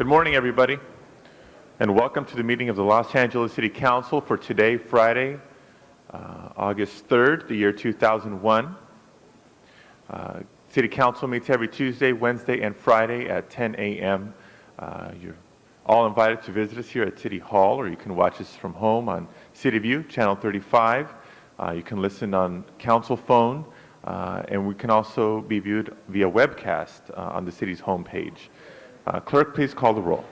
Good morning, everybody, and welcome to the meeting of the Los Angeles City Council for today, Friday, August 3rd, the year 2001. City Council meets every Tuesday, Wednesday, and Friday at 10 a.m. You're all invited to visit us here at City Hall, or you can watch us from home on City View, Channel 35. You can listen on Council phone, and we can also be viewed via webcast on the city's homepage. Clerk, please call the roll.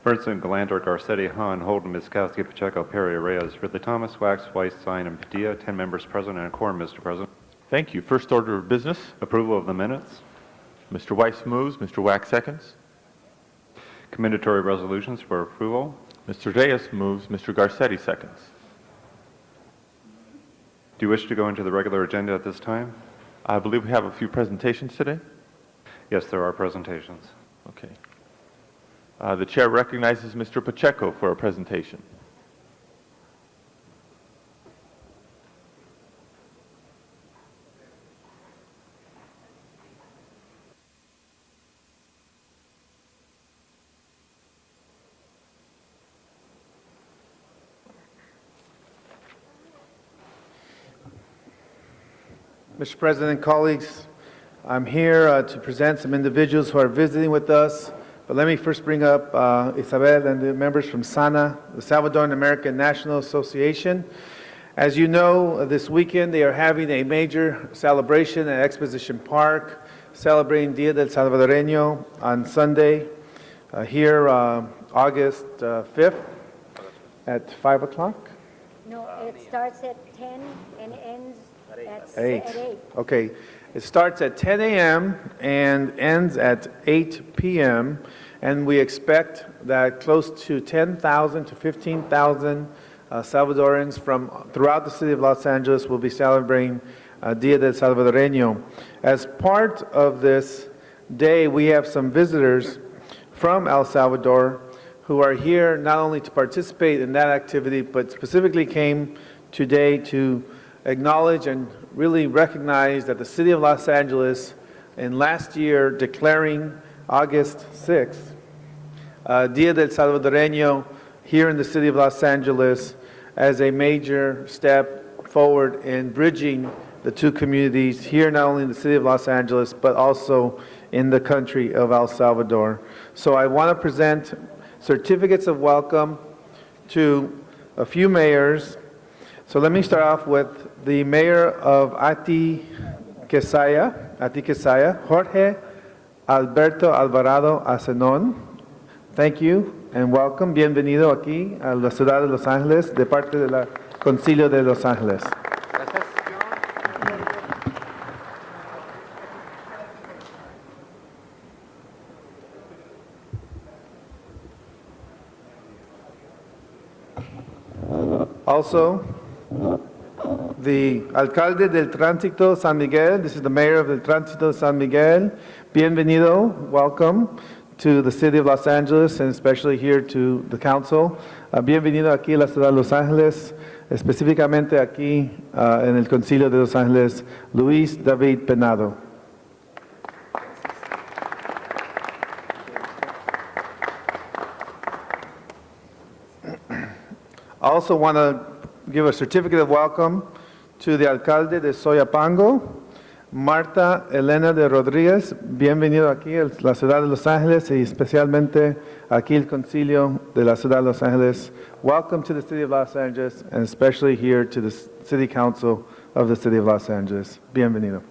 Bernstein, Galandor, Garcetti, Hahn, Holden, Miskowski, Pacheco, Perry, Reyes, Ridley Thomas, Wax, Weiss, Stein, and Padilla. 10 members present and a quorum, Mr. President. Thank you. First order of business. Approval of the minutes. Mr. Weiss moves. Mr. Wax seconds. Commendatory resolutions for approval. Mr. Reyes moves. Mr. Garcetti seconds. Do you wish to go into the regular agenda at this time? I believe we have a few presentations today. Yes, there are presentations. Okay. The chair recognizes Mr. Pacheco for a presentation. Mr. President, colleagues, I'm here to present some individuals who are visiting with us. But let me first bring up Isabel and the members from SANA, the Salvadoran American National Association. As you know, this weekend they are having a major celebration at Exposition Park, celebrating Dia del Salvadoreño on Sunday, here August 5th at 5 o'clock? No, it starts at 10 and ends at 8. 8. Okay. It starts at 10 a.m. and ends at 8 p.m. And we expect that close to 10,000 to 15,000 Salvadorans from throughout the city of Los Angeles will be celebrating Dia del Salvadoreño. As part of this day, we have some visitors from El Salvador who are here not only to participate in that activity, but specifically came today to acknowledge and really recognize that the city of Los Angeles, in last year declaring August 6th, Dia del Salvadoreño here in the city of Los Angeles as a major step forward in bridging the two communities here, not only in the city of Los Angeles, but also in the country of El Salvador. So I want to present certificates of welcome to a few mayors. So let me start off with the mayor of Quesaya, Jorge Alberto Alvarado Acenon. Thank you and welcome. Bienvenido aquí a la ciudad de Los Ángeles de parte de la Concilio de Los Ángeles. Also, the alcalde del Tránsito San Miguel, this is the mayor of the Tránsito San Miguel. Bienvenido, welcome to the city of Los Angeles and especially here to the council. Bienvenido aquí a la ciudad de Los Ángeles, específicamente aquí en el Concilio de Los Ángeles, Luis David Penado. I also want to give a certificate of welcome to the alcalde de Soyapango, Marta Elena de Rodríguez. Bienvenido aquí a la ciudad de Los Ángeles y especialmente aquí el concilio de la ciudad de Los Ángeles. Welcome to the city of Los Angeles and especially here to the city council of the city of Los Angeles. Bienvenido.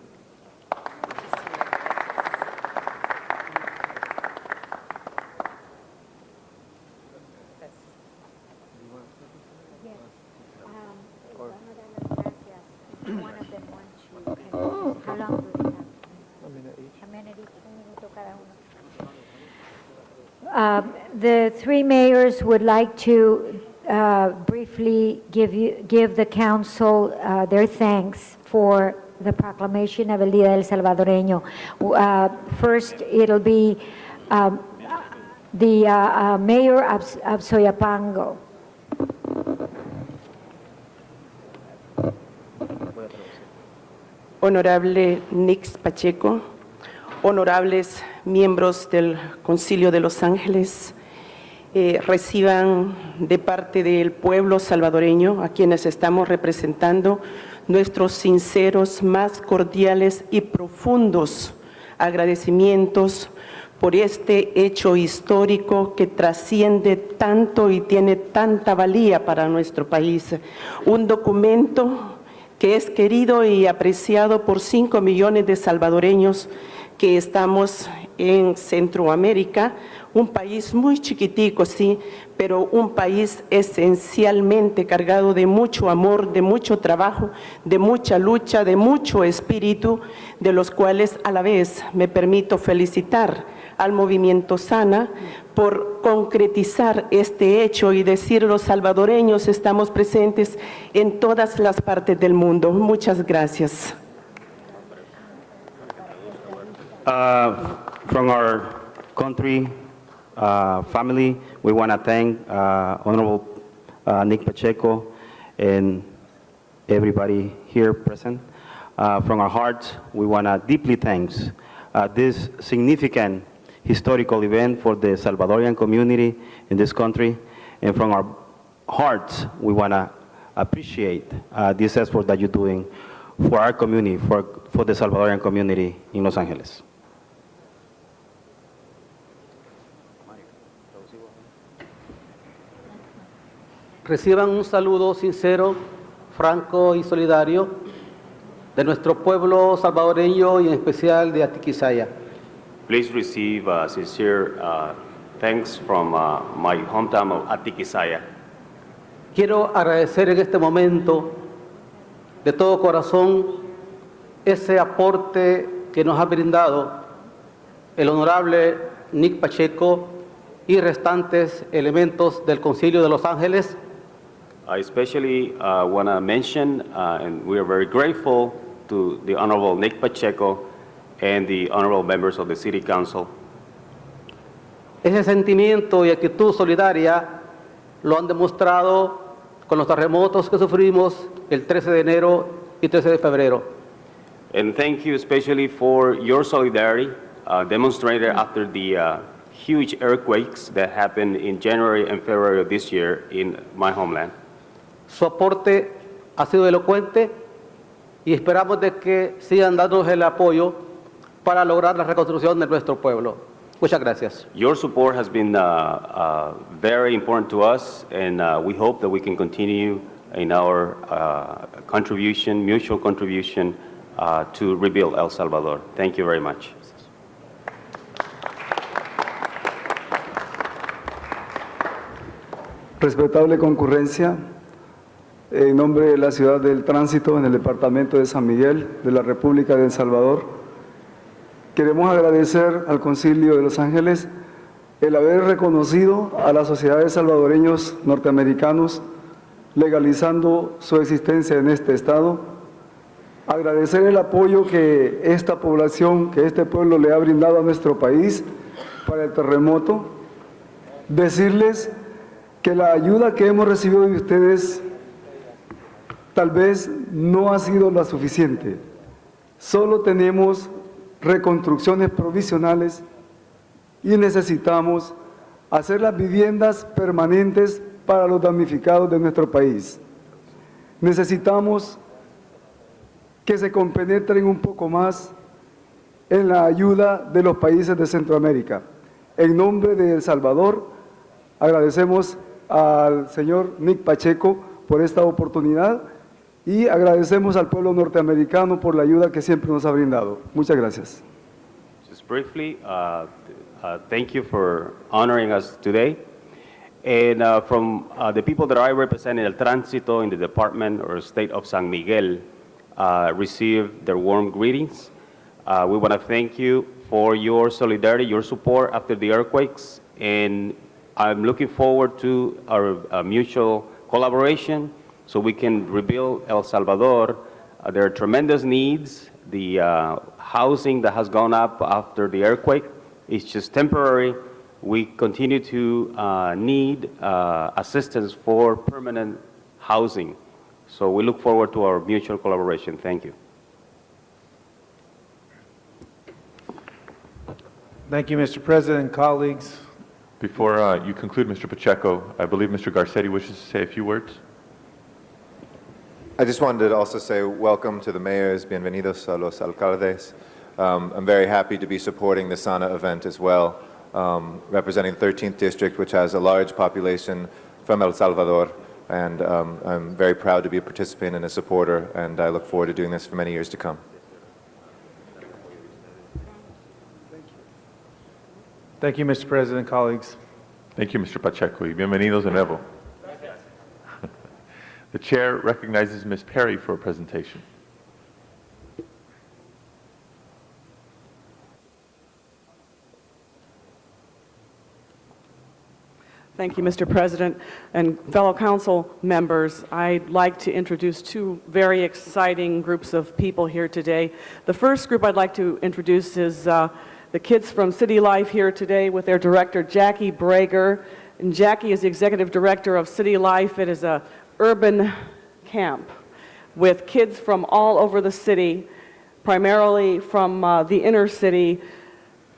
The three mayors would like to briefly give the council their thanks for the proclamation of El Día del Salvadoreño. First, it'll be the mayor of Soyapango. Honorable Nix Pacheco, honorables miembros del Concilio de Los Ángeles, reciban de parte del pueblo salvadoreño, a quienes estamos representando, nuestros sinceros, más cordiales y profundos agradecimientos por este hecho histórico que trasciende tanto y tiene tanta valía para nuestro país. Un documento que es querido y apreciado por 5 millones de salvadoreños que estamos en Centroamérica, un país muy chiquitico, sí, pero un país esencialmente cargado de mucho amor, de mucho trabajo, de mucha lucha, de mucho espíritu, de los cuales a la vez me permito felicitar al Movimiento Sana por concretizar este hecho y decir los salvadoreños estamos presentes en todas las partes del mundo. Muchas gracias. From our country, family, we want to thank Honorable Nick Pacheco and everybody here present. From our hearts, we want to deeply thank this significant historical event for the Salvadorian community in this country. And from our hearts, we want to appreciate this effort that you're doing for our community, for the Salvadorian community in Los Angeles. Reciban un saludo sincero, franco y solidario de nuestro pueblo salvadoreño y en especial de Atiquizaya. Please receive sincere thanks from my hometown of Atiquizaya. Quiero agradecer en este momento de todo corazón ese aporte que nos ha brindado el honorable Nick Pacheco y restantes elementos del Concilio de Los Ángeles. I especially want to mention, and we are very grateful to the Honorable Nick Pacheco and the honorable members of the City Council. Ese sentimiento y actitud solidaria lo han demostrado con los terremotos que sufrimos el 13 de enero y 13 de febrero. And thank you especially for your solidarity demonstrated after the huge earthquakes that happened in January and February of this year in my homeland. Su aporte ha sido elocuente y esperamos de que sigan dándonos el apoyo para lograr la reconstrucción de nuestro pueblo. Muchas gracias. Your support has been very important to us, and we hope that we can continue in our contribution, mutual contribution, to rebuild El Salvador. Thank you very much. Respetable concurrencia, en nombre de la Ciudad del Tránsito en el Departamento de San Miguel de la República de El Salvador, queremos agradecer al Concilio de Los Ángeles el haber reconocido a las sociedades salvadoreños norteamericanos legalizando su existencia en este estado, agradecer el apoyo que esta población, que este pueblo le ha brindado a nuestro país para el terremoto, decirles que la ayuda que hemos recibido de ustedes tal vez no ha sido la suficiente. Solo tenemos reconstrucciones provisionales y necesitamos hacer las viviendas permanentes para los damnificados de nuestro país. Necesitamos que se compenetren un poco más en la ayuda de los países de Centroamérica. En nombre de El Salvador, agradecemos al señor Nick Pacheco por esta oportunidad y agradecemos al pueblo norteamericano por la ayuda que siempre nos ha brindado. Muchas gracias. Just briefly, thank you for honoring us today. And from the people that I represent in El Tránsito in the Department or State of San Miguel, receive their warm greetings. We want to thank you for your solidarity, your support after the earthquakes, and I'm looking forward to our mutual collaboration so we can rebuild El Salvador. There are tremendous needs. The housing that has gone up after the earthquake is just temporary. We continue to need assistance for permanent housing. So we look forward to our mutual collaboration. Thank you. Thank you, Mr. President, colleagues. Before you conclude, Mr. Pacheco, I believe Mr. Garcetti wishes to say a few words. I just wanted to also say welcome to the mayors, bienvenidos a los alcaldes. I'm very happy to be supporting the SANA event as well, representing the 13th District, which has a large population from El Salvador, and I'm very proud to be a participant and a supporter, and I look forward to doing this for many years to come. Thank you, Mr. President, colleagues. Thank you, Mr. Pacheco, y bienvenidos de nuevo. The chair recognizes Ms. Perry for a presentation. Thank you, Mr. President. And fellow council members, I'd like to introduce two very exciting groups of people here today. The first group I'd like to introduce is the kids from City Life here today with their director, Jackie Brager. And Jackie is the executive director of City Life. It is an urban camp with kids from all over the city, primarily from the inner city,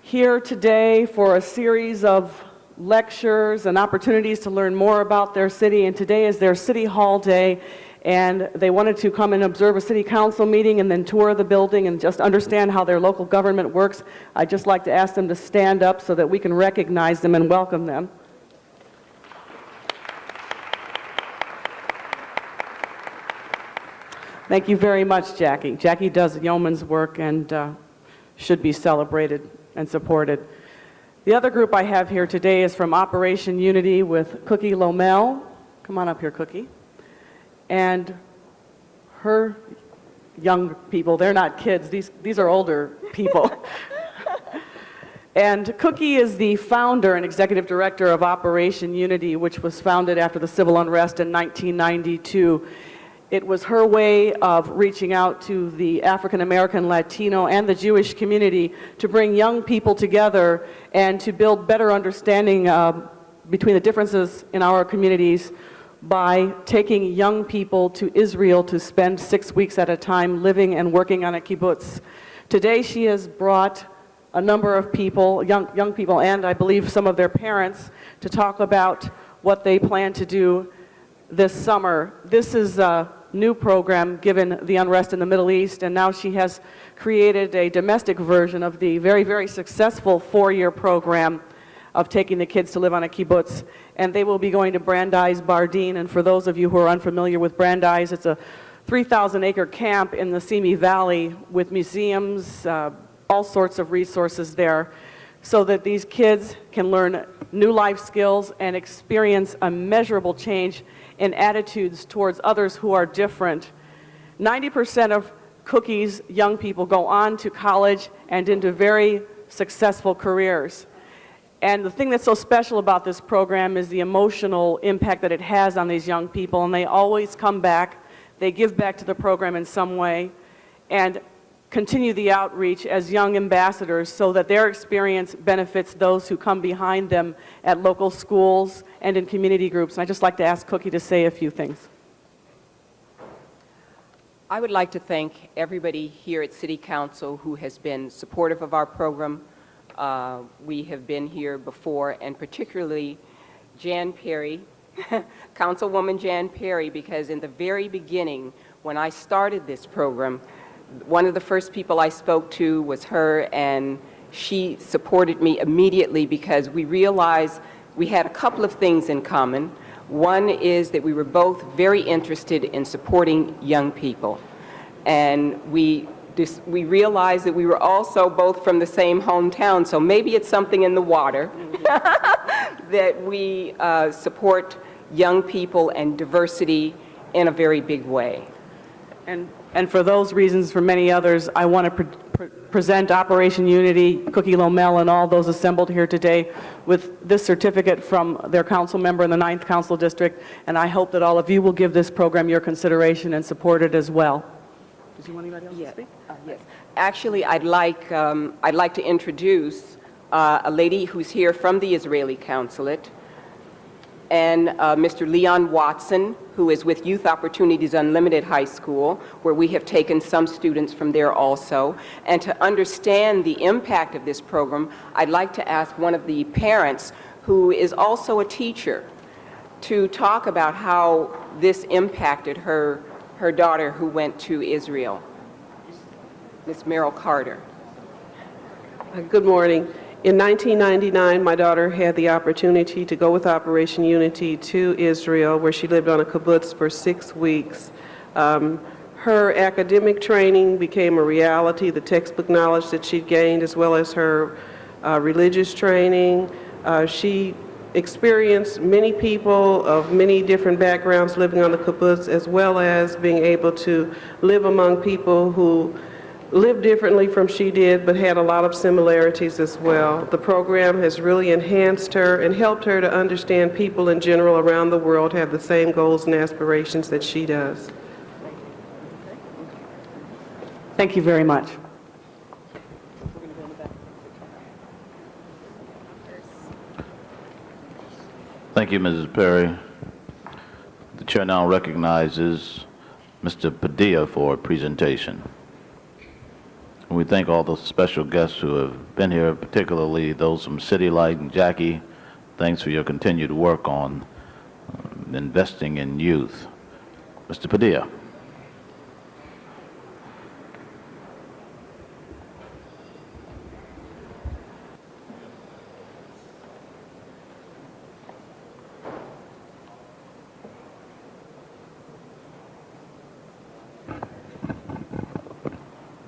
here today for a series of lectures and opportunities to learn more about their city. And today is their City Hall Day, and they wanted to come and observe a city council meeting and then tour the building and just understand how their local government works. I'd just like to ask them to stand up so that we can recognize them and welcome them. Thank you very much, Jackie. Jackie does yeoman's work and should be celebrated and supported. The other group I have here today is from Operation Unity with Cookie Lomel. Come on up here, Cookie. And her young people, they're not kids, these are older people. And Cookie is the founder and executive director of Operation Unity, which was founded after the civil unrest in 1992. It was her way of reaching out to the African American, Latino, and the Jewish community to bring young people together and to build better understanding between the differences in our communities by taking young people to Israel to spend 6 weeks at a time living and working on a kibbutz. Today she has brought a number of people, young people, and I believe some of their parents, to talk about what they plan to do this summer. This is a new program given the unrest in the Middle East, and now she has created a domestic version of the very, very successful 4-year program of taking the kids to live on a kibbutz. And they will be going to Brandeis Bardin, and for those of you who are unfamiliar with Brandeis, it's a 3,000-acre camp in the Simi Valley with museums, all sorts of resources there, so that these kids can learn new life skills and experience a measurable change in attitudes towards others who are different. 90% of Cookie's young people go on to college and into very successful careers. And the thing that's so special about this program is the emotional impact that it has on these young people, and they always come back, they give back to the program in some way, and continue the outreach as young ambassadors so that their experience benefits those who come behind them at local schools and in community groups. And I'd just like to ask Cookie to say a few things. I would like to thank everybody here at City Council who has been supportive of our program. We have been here before, and particularly Jan Perry, Councilwoman Jan Perry, because in the very beginning, when I started this program, one of the first people I spoke to was her, and she supported me immediately because we realized we had a couple of things in common. One is that we were both very interested in supporting young people, and we realized that we were also both from the same hometown, so maybe it's something in the water that we support young people and diversity in a very big way. And for those reasons, for many others, I want to present Operation Unity, Cookie Lomel, and all those assembled here today with this certificate from their council member in the 9th Council District, and I hope that all of you will give this program your consideration and support it as well. Did you want anybody else to speak? Yes. Actually, I'd like to introduce a lady who's here from the Israeli Consulate, and Mr. Leon Watson, who is with Youth Opportunities Unlimited High School, where we have taken some students from there also. And to understand the impact of this program, I'd like to ask one of the parents who is also a teacher, to talk about how this impacted her daughter who went to Israel. Ms. Merrill Carter. Good morning. In 1999, my daughter had the opportunity to go with Operation Unity to Israel, where she lived on a kibbutz for 6 weeks. Her academic training became a reality, the textbook knowledge that she gained, as well as her religious training. She experienced many people of many different backgrounds living on the kibbutz, as well as being able to live among people who lived differently from she did, but had a lot of similarities as well. The program has really enhanced her and helped her to understand people in general around the world have the same goals and aspirations that she does. Thank you very much. Thank you, Mrs. Perry. The chair now recognizes Mr. Padilla for a presentation. And we thank all the special guests who have been here, particularly those from City Light and Jackie. Thanks for your continued work on investing in youth. Mr. Padilla.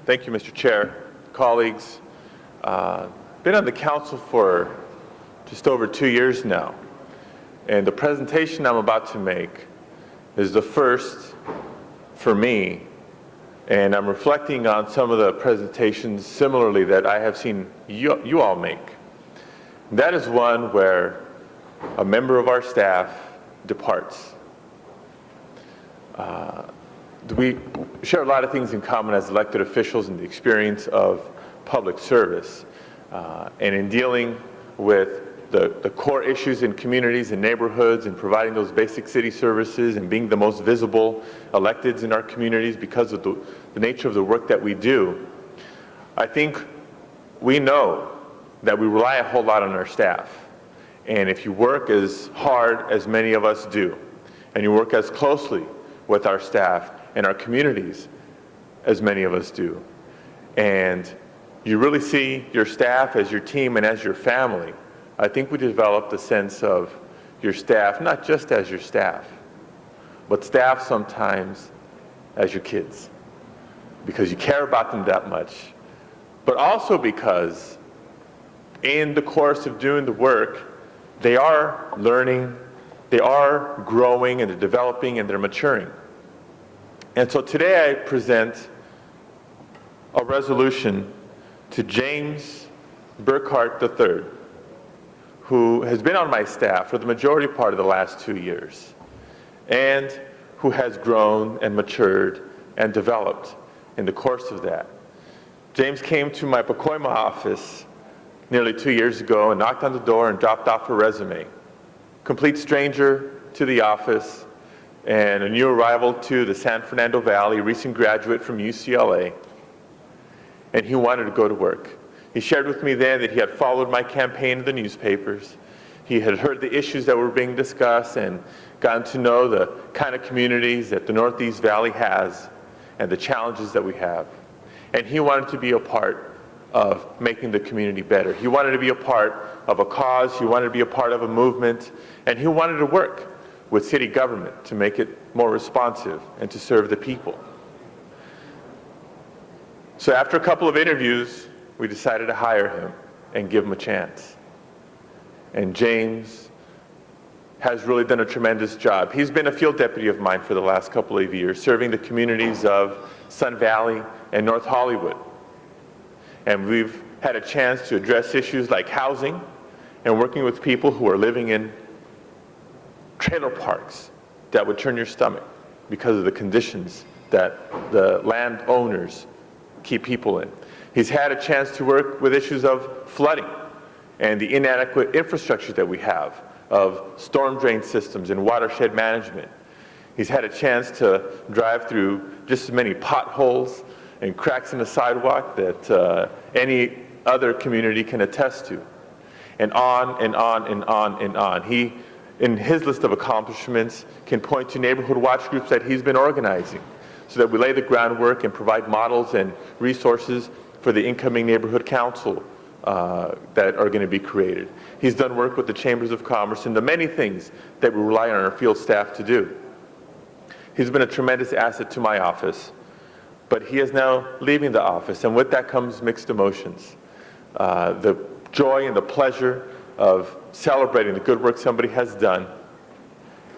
Thank you, Mr. Chair, colleagues. Been on the council for just over 2 years now, and the presentation I'm about to make is the first for me, and I'm reflecting on some of the presentations similarly that I have seen you all make. That is one where a member of our staff departs. We share a lot of things in common as elected officials in the experience of public service. And in dealing with the core issues in communities and neighborhoods and providing those basic city services and being the most visible electeds in our communities because of the nature of the work that we do, I think we know that we rely a whole lot on our staff. And if you work as hard as many of us do, and you work as closely with our staff and our communities as many of us do, and you really see your staff as your team and as your family, I think we developed a sense of your staff, not just as your staff, but staff sometimes as your kids, because you care about them that much, but also because in the course of doing the work, they are learning, they are growing, and they're developing, and they're maturing. And so today I present a resolution to James Burkhart III, who has been on my staff for the majority part of the last 2 years, and who has grown and matured and developed in the course of that. James came to my Pacoima office nearly 2 years ago and knocked on the door and dropped off a resume. Complete stranger to the office, and a new arrival to the San Fernando Valley, recent graduate from UCLA, and he wanted to go to work. He shared with me then that he had followed my campaign in the newspapers. He had heard the issues that were being discussed and gotten to know the kind of communities that the Northeast Valley has and the challenges that we have. And he wanted to be a part of making the community better. He wanted to be a part of a cause, he wanted to be a part of a movement, and he wanted to work with city government to make it more responsive and to serve the people. So after a couple of interviews, we decided to hire him and give him a chance. And James has really done a tremendous job. He's been a field deputy of mine for the last couple of years, serving the communities of Sun Valley and North Hollywood. And we've had a chance to address issues like housing and working with people who are living in trailer parks that would turn your stomach because of the conditions that the landowners keep people in. He's had a chance to work with issues of flooding and the inadequate infrastructure that we have of storm drain systems and watershed management. He's had a chance to drive through just as many potholes and cracks in the sidewalk that any other community can attest to. and on and on and on and on. He, in his list of accomplishments, can point to neighborhood watch groups that he's been organizing so that we lay the groundwork and provide models and resources for the incoming neighborhood council that are going to be created. He's done work with the chambers of commerce and the many things that we rely on our field staff to do. He's been a tremendous asset to my office, but he is now leaving the office, and with that comes mixed emotions. The joy and the pleasure of celebrating the good work somebody has done,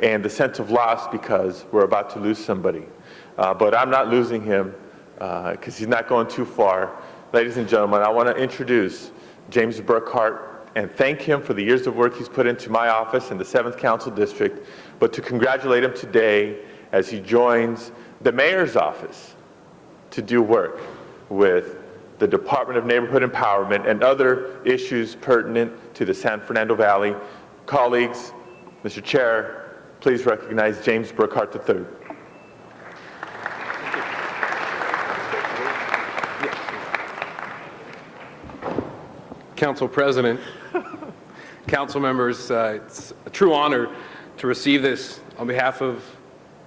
and the sense of loss because we're about to lose somebody. But I'm not losing him because he's not going too far. Ladies and gentlemen, I want to introduce James Burkhart and thank him for the years of work he's put into my office in the 7th Council District, but to congratulate him today as he joins the mayor's office to do work with the Department of Neighborhood Empowerment and other issues pertinent to the San Fernando Valley. Colleagues, Mr. Chair, please recognize James Burkhart III. Council President, council members, it's a true honor to receive this on behalf of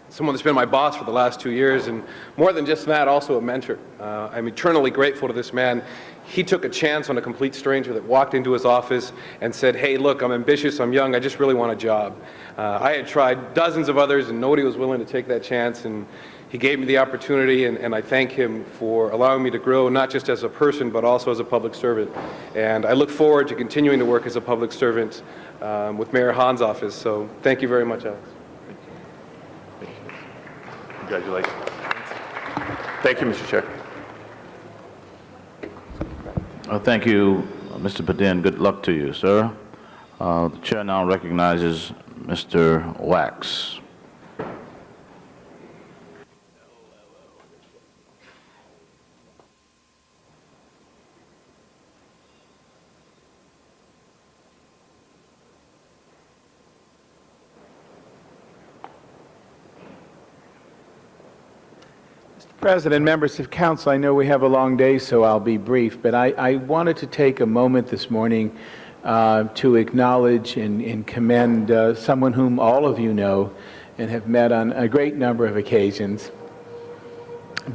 someone that's been my boss for the last 2 years, and more than just that, also a mentor. I'm eternally grateful to this man. He took a chance on a complete stranger that walked into his office and said, hey, look, I'm ambitious, I'm young, I just really want a job. I had tried dozens of others and nobody was willing to take that chance, and he gave me the opportunity, and I thank him for allowing me to grow, not just as a person, but also as a public servant. And I look forward to continuing to work as a public servant with Mayor Han's office. So thank you very much, Alex. Congratulations. Thank you, Mr. Chair. Thank you, Mr. Padilla, and good luck to you, sir. The chair now recognizes Mr. Wax. President, members of council, I know we have a long day, so I'll be brief, but I wanted to take a moment this morning to acknowledge and commend someone whom all of you know and have met on a great number of occasions,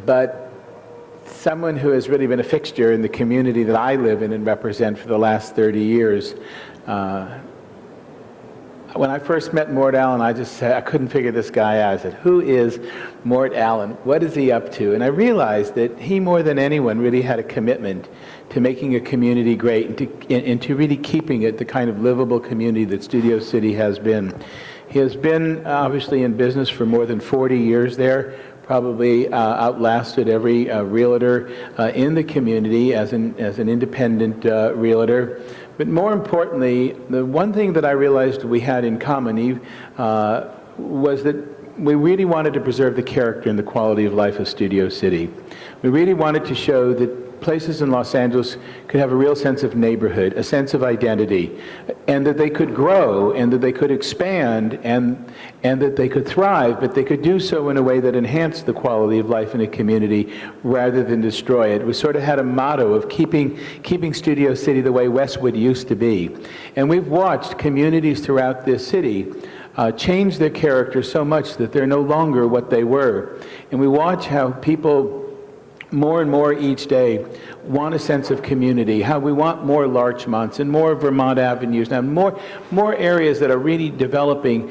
but someone who has really been a fixture in the community that I live in and represent for the last 30 years. When I first met Mort Allen, I just said, I couldn't figure this guy out. I said, who is Mort Allen? What is he up to? And I realized that he, more than anyone, really had a commitment to making a community great and to really keeping it the kind of livable community that Studio City has been. He has been obviously in business for more than 40 years there, probably outlasted every realtor in the community as an independent realtor. But more importantly, the one thing that I realized we had in common was that we really wanted to preserve the character and the quality of life of Studio City. We really wanted to show that places in Los Angeles could have a real sense of neighborhood, a sense of identity, and that they could grow and that they could expand and that they could thrive, but they could do so in a way that enhanced the quality of life in a community rather than destroy it. We sort of had a motto of keeping Studio City the way Westwood used to be. And we've watched communities throughout this city change their character so much that they're no longer what they were. And we watch how people more and more each day want a sense of community, how we want more Larchmonts and more Vermont Avenues, and more areas that are really developing.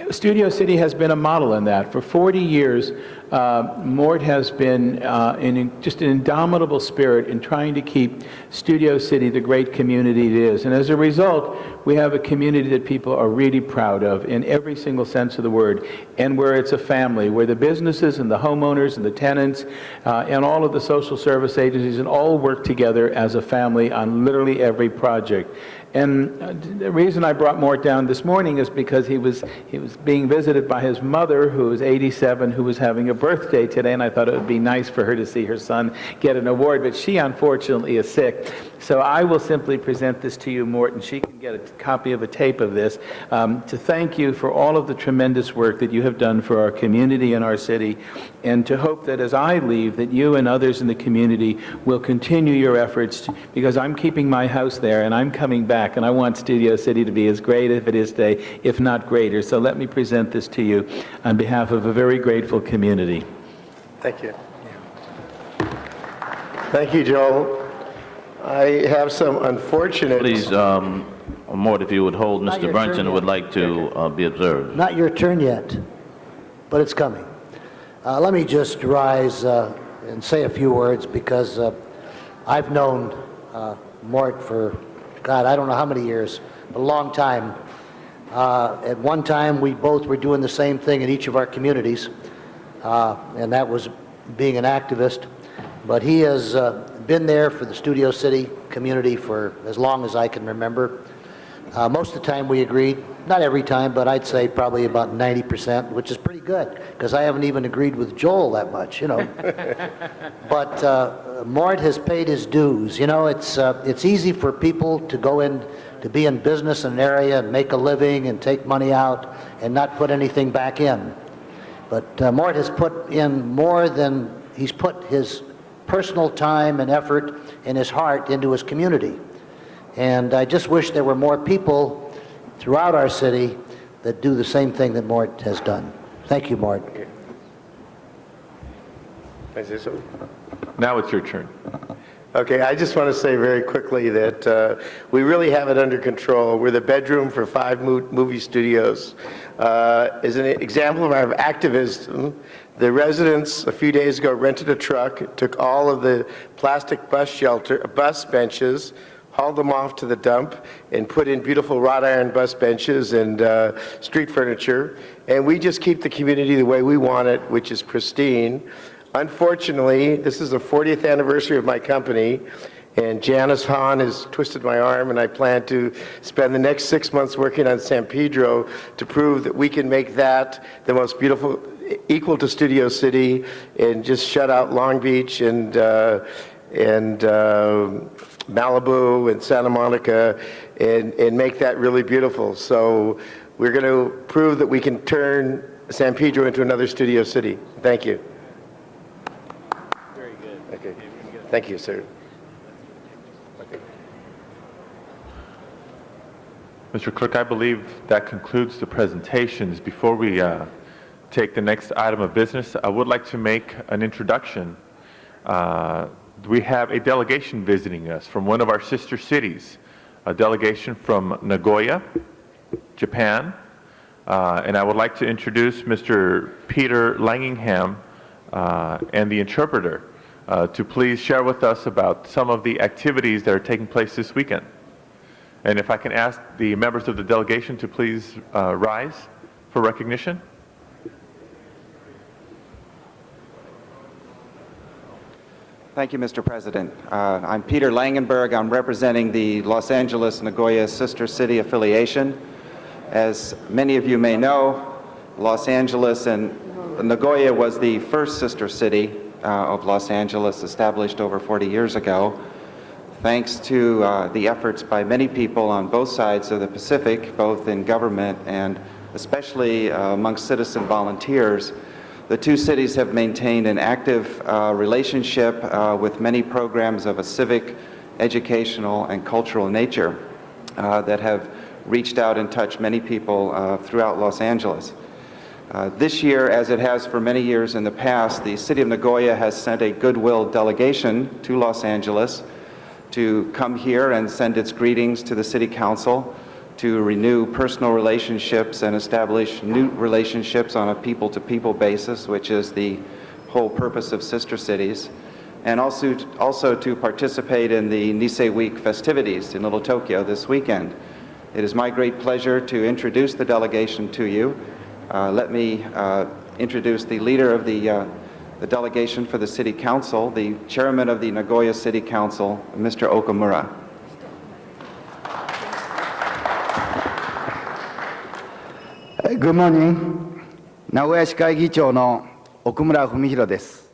Studio City has been a model in that. For 40 years, Mort has been in just an indomitable spirit in trying to keep Studio City the great community it is. And as a result, we have a community that people are really proud of in every single sense of the word, and where it's a family, where the businesses and the homeowners and the tenants and all of the social service agencies and all work together as a family on literally every project. And the reason I brought Mort down this morning is because he was being visited by his mother, who is 87, who was having a birthday today, and I thought it would be nice for her to see her son get an award, but she unfortunately is sick. So I will simply present this to you, Mort, and she can get a copy of a tape of this, to thank you for all of the tremendous work that you have done for our community and our city, and to hope that as I leave, that you and others in the community will continue your efforts, because I'm keeping my house there, and I'm coming back, and I want Studio City to be as great as it is today, if not greater. So let me present this to you on behalf of a very grateful community. Thank you. Thank you, Joel. I have some unfortunate... Please, Mort, if you would hold, Not Mr. your turn Brunson yet. would like to be observed. Not your turn yet, but it's coming. Let me just rise and say a few words, because I've known Mort for, God, I don't know how many years, but a long time. At one time, we both were doing the same thing in each of our communities, and that was being an activist. But he has been there for the Studio City community for as long as I can remember. Most of the time we agreed, not every time, but I'd say probably about 90%, which is pretty good, because I haven't even agreed with Joel that much, you know. But Mort has paid his dues. You know, it's easy for people to go in, to be in business in an area and make a living and take money out and not put anything back in. But Mort has put in more than, he's put his personal time and effort and his heart into his community. And I just wish there were more people throughout our city that do the same thing that Mort has done. Thank you, Mort. Can I say so? Now it's your turn. Okay, I just want to say very quickly that we really have it under control. We're the bedroom for 5 movie studios. As an example of our activism, the residents a few days ago rented a truck, took all of the plastic bus benches, hauled them off to the dump, and put in beautiful wrought iron bus benches and street furniture. And we just keep the community the way we want it, which is pristine. Unfortunately, this is the 40th anniversary of my company, and Janice Hahn has twisted my arm, and I plan to spend the next 6 months working on San Pedro to prove that we can make that the most beautiful, equal to Studio City, and just shut out Long Beach and Malibu and Santa Monica, and make that really beautiful. So we're going to prove that we can turn San Pedro into another Studio City. Thank you. Very good. Okay. Thank you, sir. Mr. Clerk, I believe that concludes the presentations. Before we take the next item of business, I would like to make an introduction. We have a delegation visiting us from one of our sister cities, a delegation from Nagoya, Japan. And I would like to introduce Mr. Peter Langingham and the interpreter to please share with us about some of the activities that are taking place this weekend. And if I can ask the members of the delegation to please rise for recognition. Thank you, Mr. President. I'm Peter Langenberg. I'm representing the Los Angeles Nagoya Sister City affiliation. As many of you may know, Los Angeles and Nagoya was the first sister city of Los Angeles, established over 40 years ago. Thanks to the efforts by many people on both sides of the Pacific, both in government and especially amongst citizen volunteers, the two cities have maintained an active relationship with many programs of a civic, educational, and cultural nature that have reached out and touched many people throughout Los Angeles. This year, as it has for many years in the past, the City of Nagoya has sent a goodwill delegation to Los Angeles to come here and send its greetings to the City Council, to renew personal relationships and establish new relationships on a people-to-people basis, which is the whole purpose of Sister Cities, and also to participate in the Nisei Week festivities in Little Tokyo this weekend. It is my great pleasure to introduce the delegation to you. Let me introduce the leader of the delegation for the City Council, the chairman of the Nagoya City Council, Mr. Okamura. Good morning. 名古屋市会議長の奥村文弘です。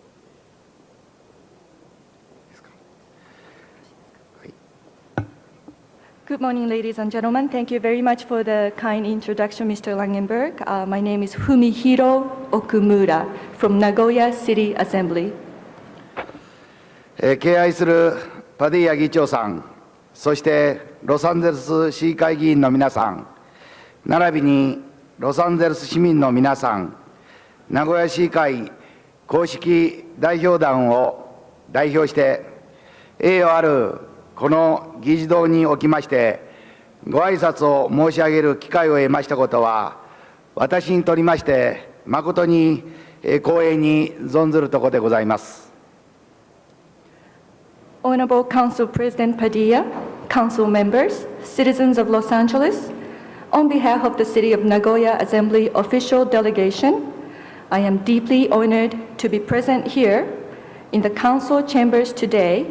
Good morning, ladies and gentlemen. Thank you very much for the kind introduction, Mr. Langenberg. My name is Fumihiro Okumura from Nagoya City Assembly. 敬愛するパディア議長さん、そしてロサンゼルス市議会議員の皆さん、並びにロサンゼルス市民の皆さん、名古屋市議会公式代表団を代表して、栄誉あるこの議事堂におきまして、ご挨拶を申し上げる機会を得ましたことは、私にとりまして、誠に光栄に存ずるところでございます。Honorable Council President Padilla, Council members, citizens of Los Angeles, on behalf of the City of Nagoya Assembly official delegation, I am deeply honored to be present here in the Council chambers today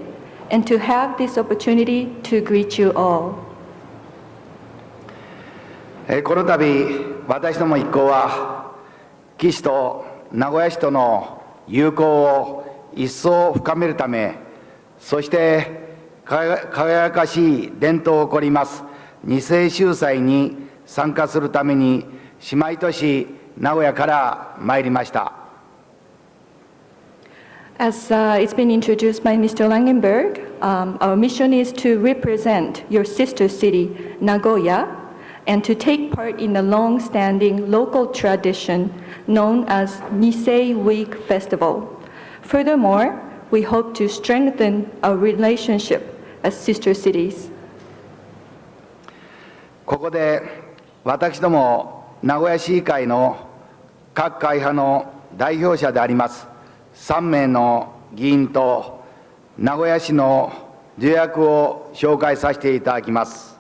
and to have this opportunity to greet you all. この度、私ども一行は、岸と名古屋市との友好を一層深めるため、そして輝かしい伝統を誇ります二世秀祭に参加するために、姉妹都市名古屋から参りました。As it's been introduced by Mr. Langenberg, our mission is to represent your sister city, Nagoya, and to take part in the long-standing local tradition known as Nisei Week Festival. Furthermore, we hope to strengthen our relationship as sister cities. ここで私ども名古屋市議会の各会派の代表者であります3名の議員と名古屋市の助役を紹介させていただきます。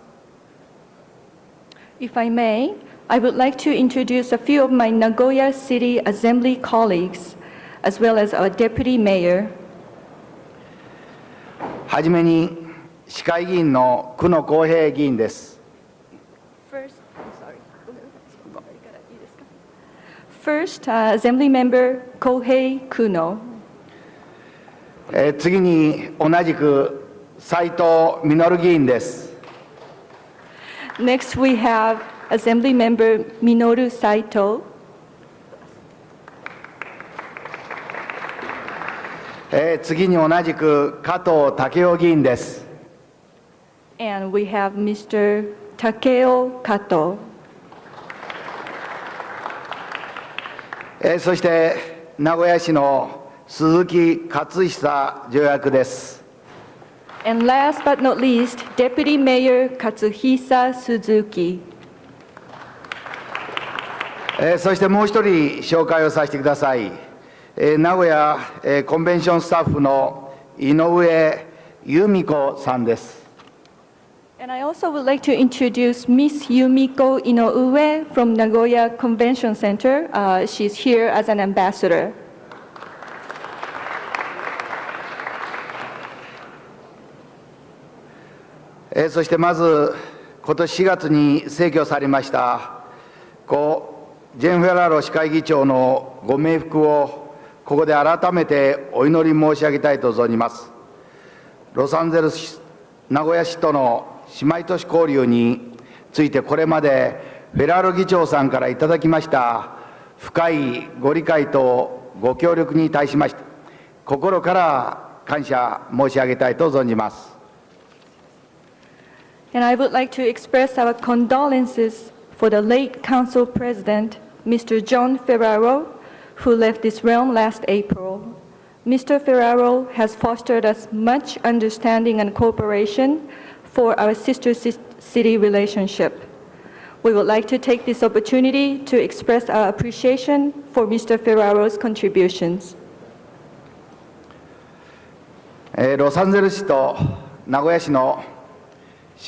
If I may, I would like to introduce a few of my Nagoya City Assembly colleagues, as well as our Deputy Mayor. はじめに市会議員の久野公平議員です。First, Assembly Member Kohei Kuno. 次に同じく斉藤実議員です。Next, we have Assembly Member Minoru Saito. 次に同じく加藤武雄議員です。And we have Mr. Takeo Kato. そして名古屋市の鈴木勝久助役です。And last but not least, Deputy Mayor Katsuhisa Suzuki. そしてもう一人紹介をさせてください。名古屋コンベンションスタッフの井上由美子さんです。And I also would like to introduce Miss Yumiko Inoue from Nagoya Convention Center. She's here as an ambassador. そしてまず今年4月に逝去されました故ジェン・フェラロ市会議長のご冥福をここで改めてお祈り申し上げたいと存じます。ロサンゼルス名古屋市との姉妹都市交流についてこれまでフェラロ議長さんからいただきました深いご理解とご協力に対しまして心から感謝申し上げたいと存じます。And I would like to express our condolences for the late Council President, Mr. John Ferraro, who left this realm last April. Mr. Ferraro has fostered us much understanding and cooperation for our sister city relationship. We would like to take this opportunity to express our appreciation for Mr. Ferraro's contributions. ロサンゼルス市と名古屋市の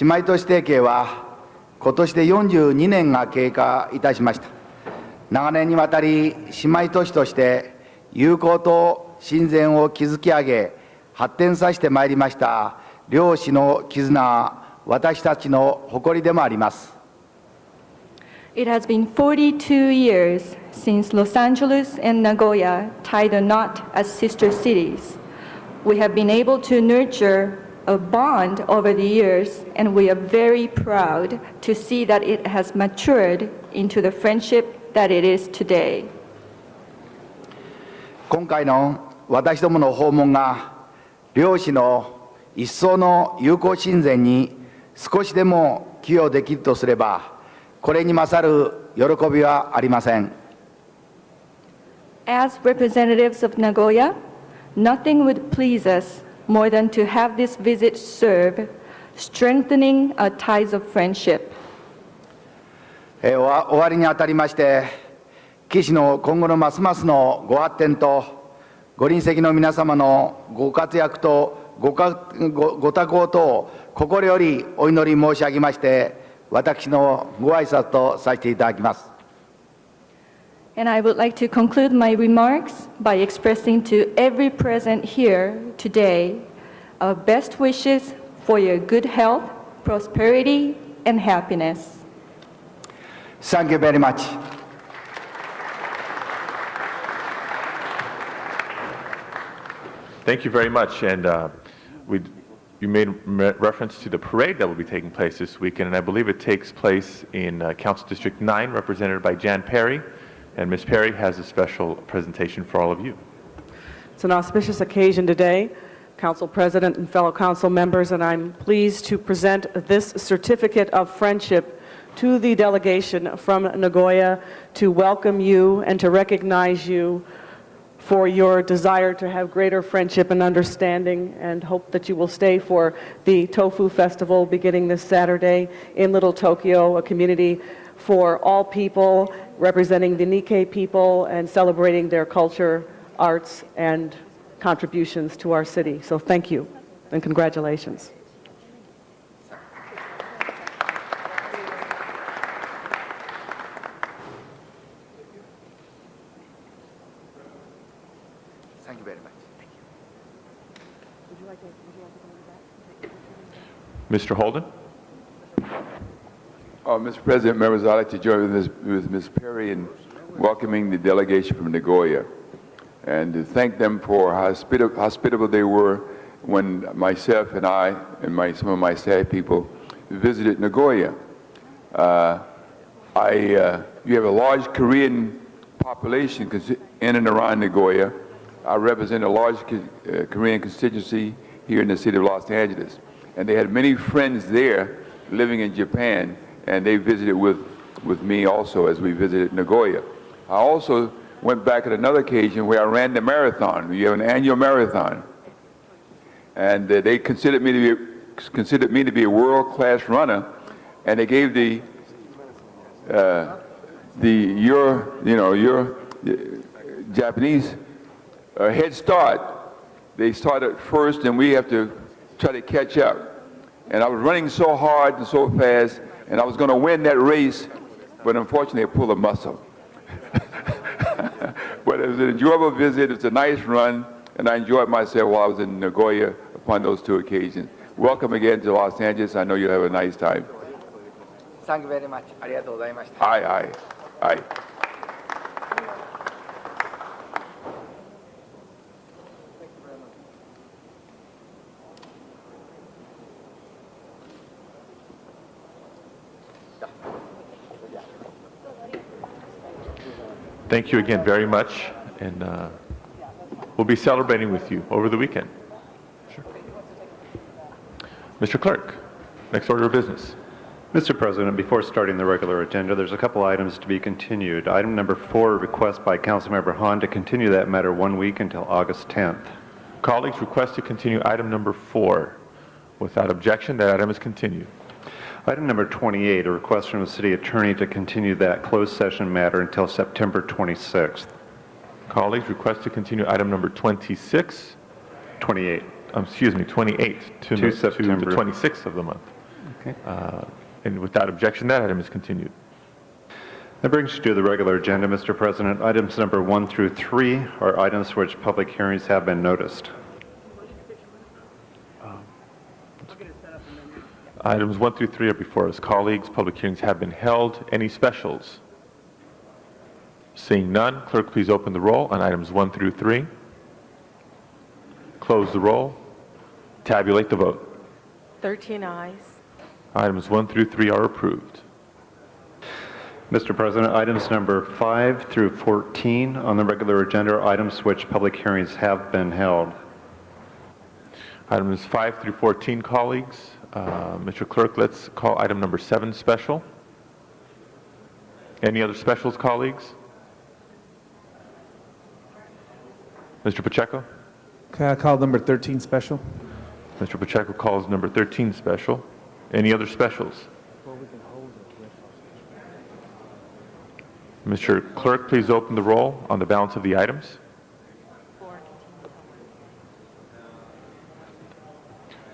姉妹都市提携は今年で42年が経過いたしました。長年にわたり姉妹都市として友好と親善を築き上げ発展させてまいりました両市の絆は私たちの誇りでもあります。It has been 42 years since Los Angeles and Nagoya tied a knot as sister cities. We have been able to nurture a bond over the years, and we are very proud to see that it has matured into the friendship that it is today. 今回の私どもの訪問が両市の一層の友好親善に少しでも寄与できるとすれば、これに勝る喜びはありません。As representatives of Nagoya, nothing would please us more than to have this visit serve strengthening our ties of friendship. 終わりにあたりまして、岸の今後のますますのご発展と、ご臨席の皆様のご活躍とご多幸とを心よりお祈り申し上げまして、私のご挨拶とさせていただきます。And I would like to conclude my remarks by expressing to every present here today our best wishes for your good health, prosperity, and happiness. Thank you very much. Thank you very much. And you made reference to the parade that will be taking place this weekend, and I believe it takes place in Council District 9, represented by Jan Perry. And Ms. Perry has a special presentation for all of you. It's an auspicious occasion today, Council President and fellow council members, and I'm pleased to present this certificate of friendship to the delegation from Nagoya to welcome you and to recognize you for your desire to have greater friendship and understanding, and hope that you will stay for the Tofu Festival beginning this Saturday in Little Tokyo, a community for all people, representing the Nikkei people and celebrating their culture, arts, and contributions to our city. So thank you and congratulations. Thank you very much. Mr. Holden? Mr. President, members, I'd like to join with Ms. Perry in welcoming the delegation from Nagoya and to thank them for how hospitable they were when myself and I and some of my staff people visited Nagoya. You have a large Korean population in and around Nagoya. I represent a large Korean constituency here in the city of Los Angeles. And they had many friends there living in Japan, and they visited with me also as we visited Nagoya. I also went back at another occasion where I ran the marathon. We have an annual marathon. And they considered me to be a world-class runner, and they gave your Japanese head start. They started first, and we have to try to catch up. And I was running so hard and so fast, and I was going to win that race, but unfortunately I pulled a muscle. But it was an enjoyable visit. It's a nice run, and I enjoyed myself while I was in Nagoya upon those two occasions. Welcome again to Los Angeles. I know you'll have a nice time. Thank you very much. ありがとうございました。Aye, aye, aye. Thank you again very much, and we'll be celebrating with you over the weekend. Sure. Mr. Clerk, next order of business. Mr. President, before starting the regular agenda, there's a couple items to be continued. Item number 4, request by Councilmember Han to continue that matter 1 week until August 10th. Colleagues, request to continue item number 4. Without objection, that item is continued. Item number 28, a request from the city attorney to continue that closed session matter until September 26th. Colleagues, request to continue item number 26. 28. Excuse me, 28 to the 26th of the month. Okay. And without objection, that item is continued. That brings you to the regular agenda, Mr. President. Items number 1 through 3 are items for which public hearings have been noticed. Items 1 through 3 are before us. Colleagues, public hearings have been held. Any specials? Seeing none, clerk, please open the roll on items 1 through 3. Close the roll. Tabulate the vote. 13 ayes. Items 1 through 3 are approved. Mr. President, items number 5 through 14 on the regular agenda are items which public hearings have been held. Items 5 through 14, colleagues. Mr. Clerk, let's call item number 7 special. Any other specials, colleagues? Mr. Pacheco? Can I call number 13 special? Mr. Pacheco calls number 13 special. Any other specials? Mr. Clerk, please open the roll on the balance of the items.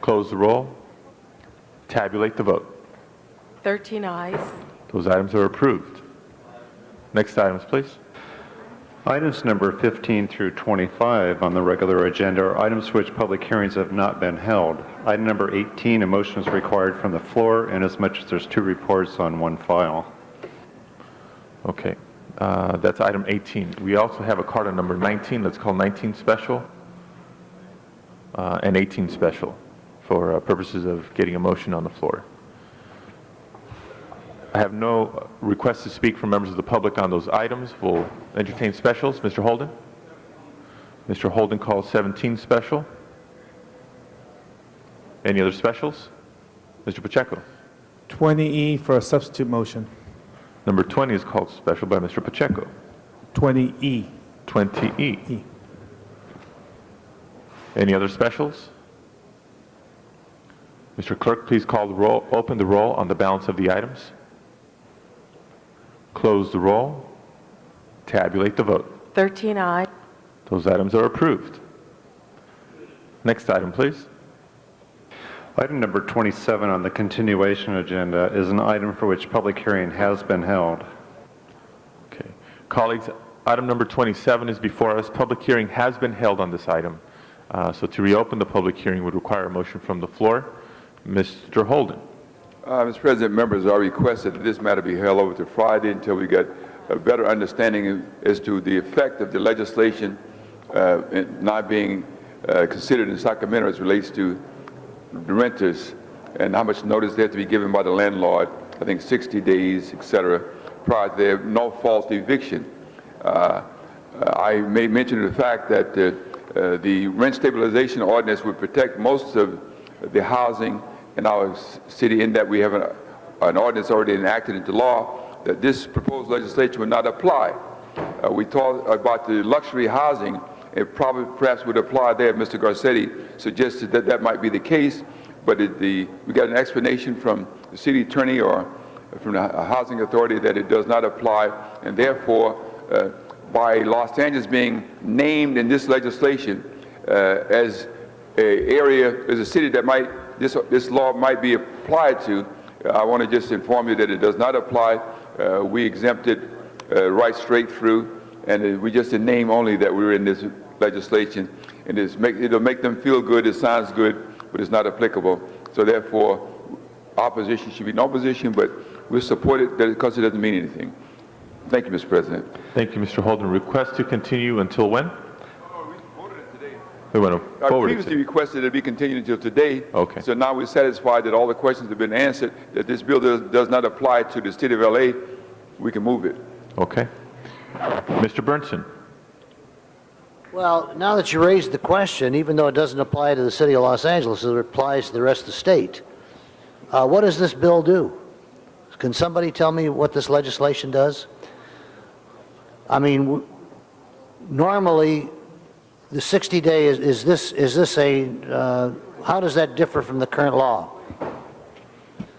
Close the roll. Tabulate the vote. 13 ayes. Those items are approved. Next items, please. Items number 15 through 25 on the regular agenda are items which public hearings have not been held. Item number 18, a motion is required from the floor, inasmuch as there's 2 reports on 1 file. Okay, that's item 18. We also have a card on number 19. Let's call 19 special and 18 special for purposes of getting a motion on the floor. I have no requests to speak from members of the public on those items. We'll entertain specials. Mr. Holden? Mr. Holden calls 17 special. Any other specials? Mr. Pacheco? 20E for a substitute motion. Number 20 is called special by Mr. Pacheco. 20E. 20E. Any other specials? Mr. Clerk, please call the roll, open the roll on the balance of the items. Close the roll. Tabulate the vote. 13 ayes. Those items are approved. Next item, please. Item number 27 on the continuation agenda is an item for which public hearing has been held. Okay. Colleagues, item number 27 is before us. Public hearing has been held on this item. So to reopen the public hearing would require a motion from the floor. Mr. Holden. Mr. President, members are requested that this matter be held over to Friday until we get a better understanding as to the effect of the legislation not being considered in Sacramento as relates to the renters and how much notice they have to be given by the landlord, I think 60 days, et cetera, prior to their no-fault eviction. I made mention of the fact that the rent stabilization ordinance would protect most of the housing in our city, in that we have an ordinance already enacted into law that this proposed legislation would not apply. We talked about the luxury housing. It probably perhaps would apply there. Mr. Garcetti suggested that that might be the case, but we got an explanation from the city attorney or from the housing authority that it does not apply, and therefore, by Los Angeles being named in this legislation as a city that might this law might be applied to, I want to just inform you that it does not apply. We exempted right straight through, and we just a name only that we're in this legislation, and it'll make them feel good. It sounds good, but it's not applicable. So therefore, opposition should be no opposition, but we'll support it because it doesn't mean anything. Thank you, Mr. President. Thank you, Mr. Holden. Request to continue until when? We went I forward. previously requested it be continued until today. Okay. So now we're satisfied that all the questions have been answered, that this bill does not apply to the city of LA. We can move it. Okay. Mr. Bernson. Well, now that you raised the question, even though it doesn't apply to the city of Los Angeles, it applies to the rest of the state. What does this bill do? Can somebody tell me what this legislation does? I mean, normally, the 60-day, is this a, how does that differ from the current law?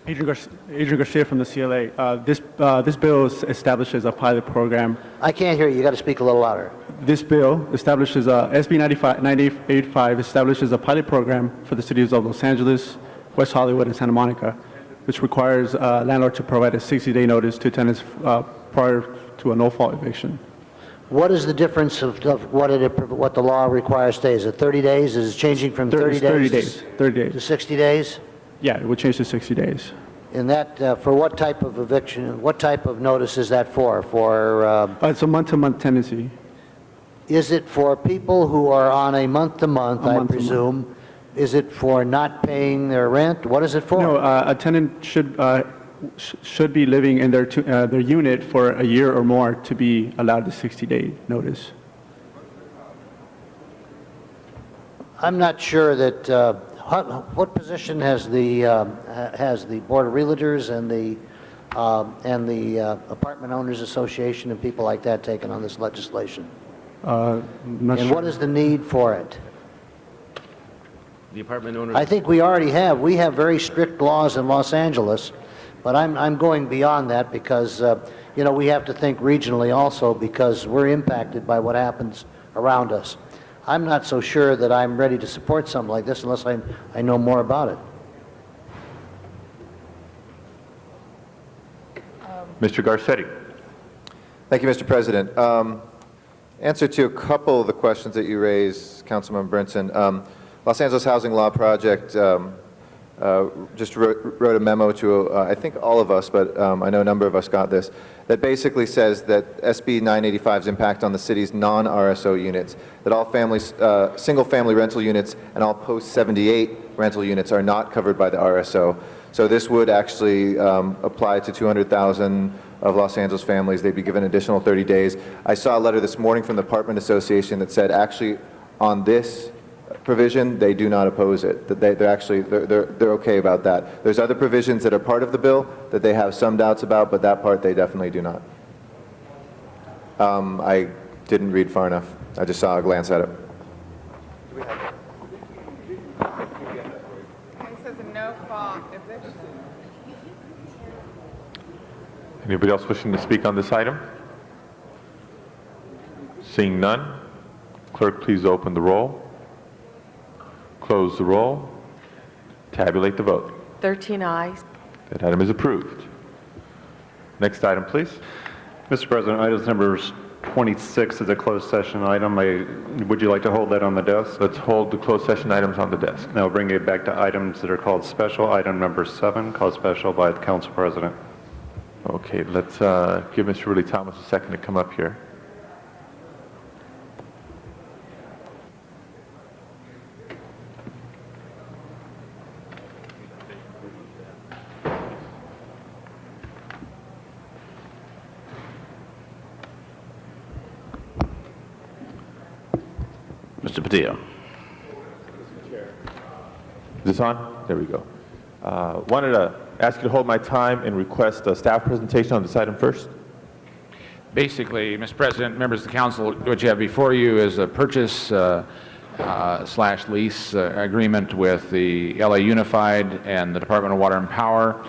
Adrian Garcia from the CLA. This bill establishes a pilot program. I can't hear you. You got to speak a little louder. This bill establishes SB 985 establishes a pilot program for the cities of Los Angeles, West Hollywood, and Santa Monica, which requires landlord to provide a 60-day notice to tenants prior to a no-fault eviction. What is the difference of what what the law requires today? Is it 30 days? Is it changing from 30 days? 30 days. To 60 days? Yeah, it would change to 60 days. In that, for what type of eviction, what type of notice is that for? It's a month-to-month tenancy. Is it for people who are on a month-to-month, A I month-to-month. presume? Is it for not paying their rent? What is it for? No, a tenant should be living in their unit for a year or more to be allowed the 60-day notice. I'm not sure that, what position has the Board of Realtors and the Apartment Owners Association and people like that taken on this legislation? Not And sure. what is the need for it? The apartment owners. I think we already have. We have very strict laws in Los Angeles, but I'm going beyond that because, we have to think regionally also because we're impacted by what happens around us. I'm not so sure that I'm ready to support something like this unless I know more about it. Mr. Garcetti. Thank you, Mr. President. Answer to a couple of the questions that you raised, Councilman Brinson. Los Angeles Housing Law Project just wrote a memo to, I think all of us, but I know a number of us got this, that basically says that SB 985's impact on the city's non-RSO units, that all single-family rental units and all post-78 rental units are not covered by the RSO. So this would actually apply to 200,000 of Los Angeles families. They'd be given an additional 30 days. I saw a letter this morning from the Apartment Association that said actually on this provision, they do not oppose it. That they're okay about that. There's other provisions that are part of the bill that they have some doubts about, but that part they definitely do not. I didn't read far enough. I just saw a glance at it. It says no fault eviction. Anybody else wishing to speak on this item? Seeing none, clerk, please open the roll. Close the roll. Tabulate the vote. 13 ayes. That item is approved. Next item, please. Mr. President, items numbers 26 is a closed session item. Would you like to hold that on the desk? Let's hold the closed session items on the desk. Now bring it back to items that are called special. Item number 7, called special by the Council President. Okay, let's give Mr. Willie Thomas a second to come up here. Mr. Padilla. Is this on? There we go. Wanted to ask you to hold my time and request a staff presentation on this item first. Basically, Mr. President, members of the council, what you have before you is a purchase slash lease agreement with the LA Unified and the Department of Water and Power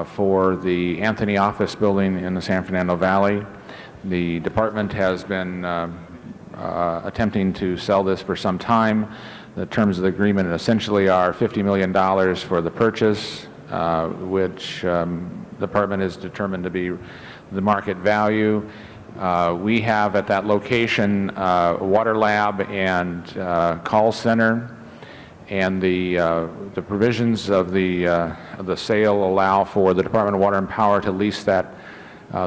for the Anthony Office Building in the San Fernando Valley. The department has been attempting to sell this for some time. The terms of the agreement essentially are $50 million for the purchase, which the department is determined to be the market value. We have at that location a water lab and call center, and the provisions of the sale allow for the Department of Water and Power to lease that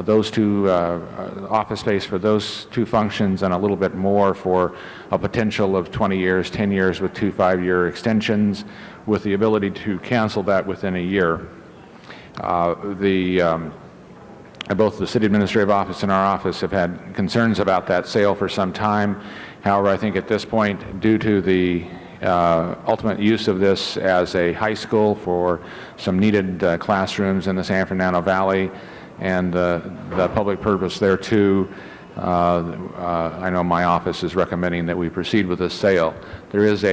those two office space for those two functions and a little bit more for a potential of 20 years, 10 years with 2 5-year extensions with the ability to cancel that within a year. Both the City Administrative Office and our office have had concerns about that sale for some time. However, I think at this point, due to the ultimate use of this as a high school for some needed classrooms in the San Fernando Valley, and the public purpose there too, I know my office is recommending that we proceed with this sale. There is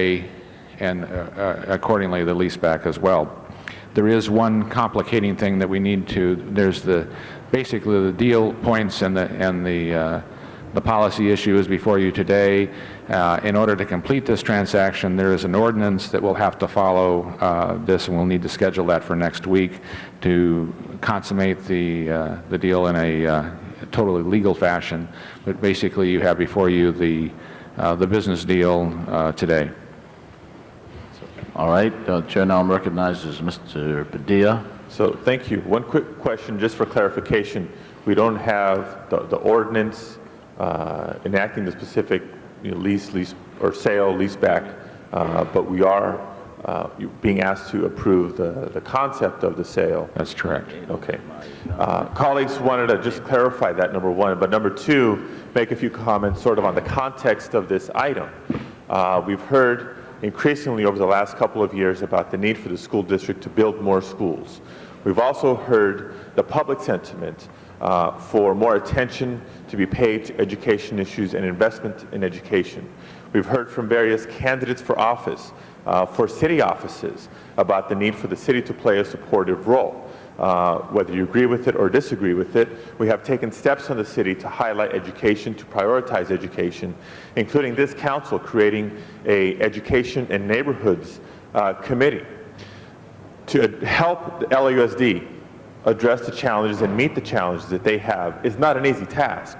and accordingly the lease back as well. There is one complicating thing that we need to, there's basically the deal points and the policy issue is before you today. In order to complete this transaction, there is an ordinance that will have to follow this, and we'll need to schedule that for next week to consummate the deal in a totally legal fashion. But basically, you have before you the business deal today. All right, Chair now recognizes Mr. Padilla. So thank you. One quick question just for clarification. We don't have the ordinance enacting the specific lease or sale, lease back, but we are being asked to approve the concept of the sale. That's correct. Okay. Colleagues wanted to just clarify that, number one, but number two, make a few comments sort of on the context of this item. We've heard increasingly over the last couple of years about the need for the school district to build more schools. We've also heard the public sentiment for more attention to be paid to education issues and investment in education. We've heard from various candidates for office, for city offices, about the need for the city to play a supportive role. Whether you agree with it or disagree with it, we have taken steps in the city to highlight education, to prioritize education, including this council creating a education and neighborhoods committee to help the LAUSD address the challenges and meet the challenges that they have is not an easy task.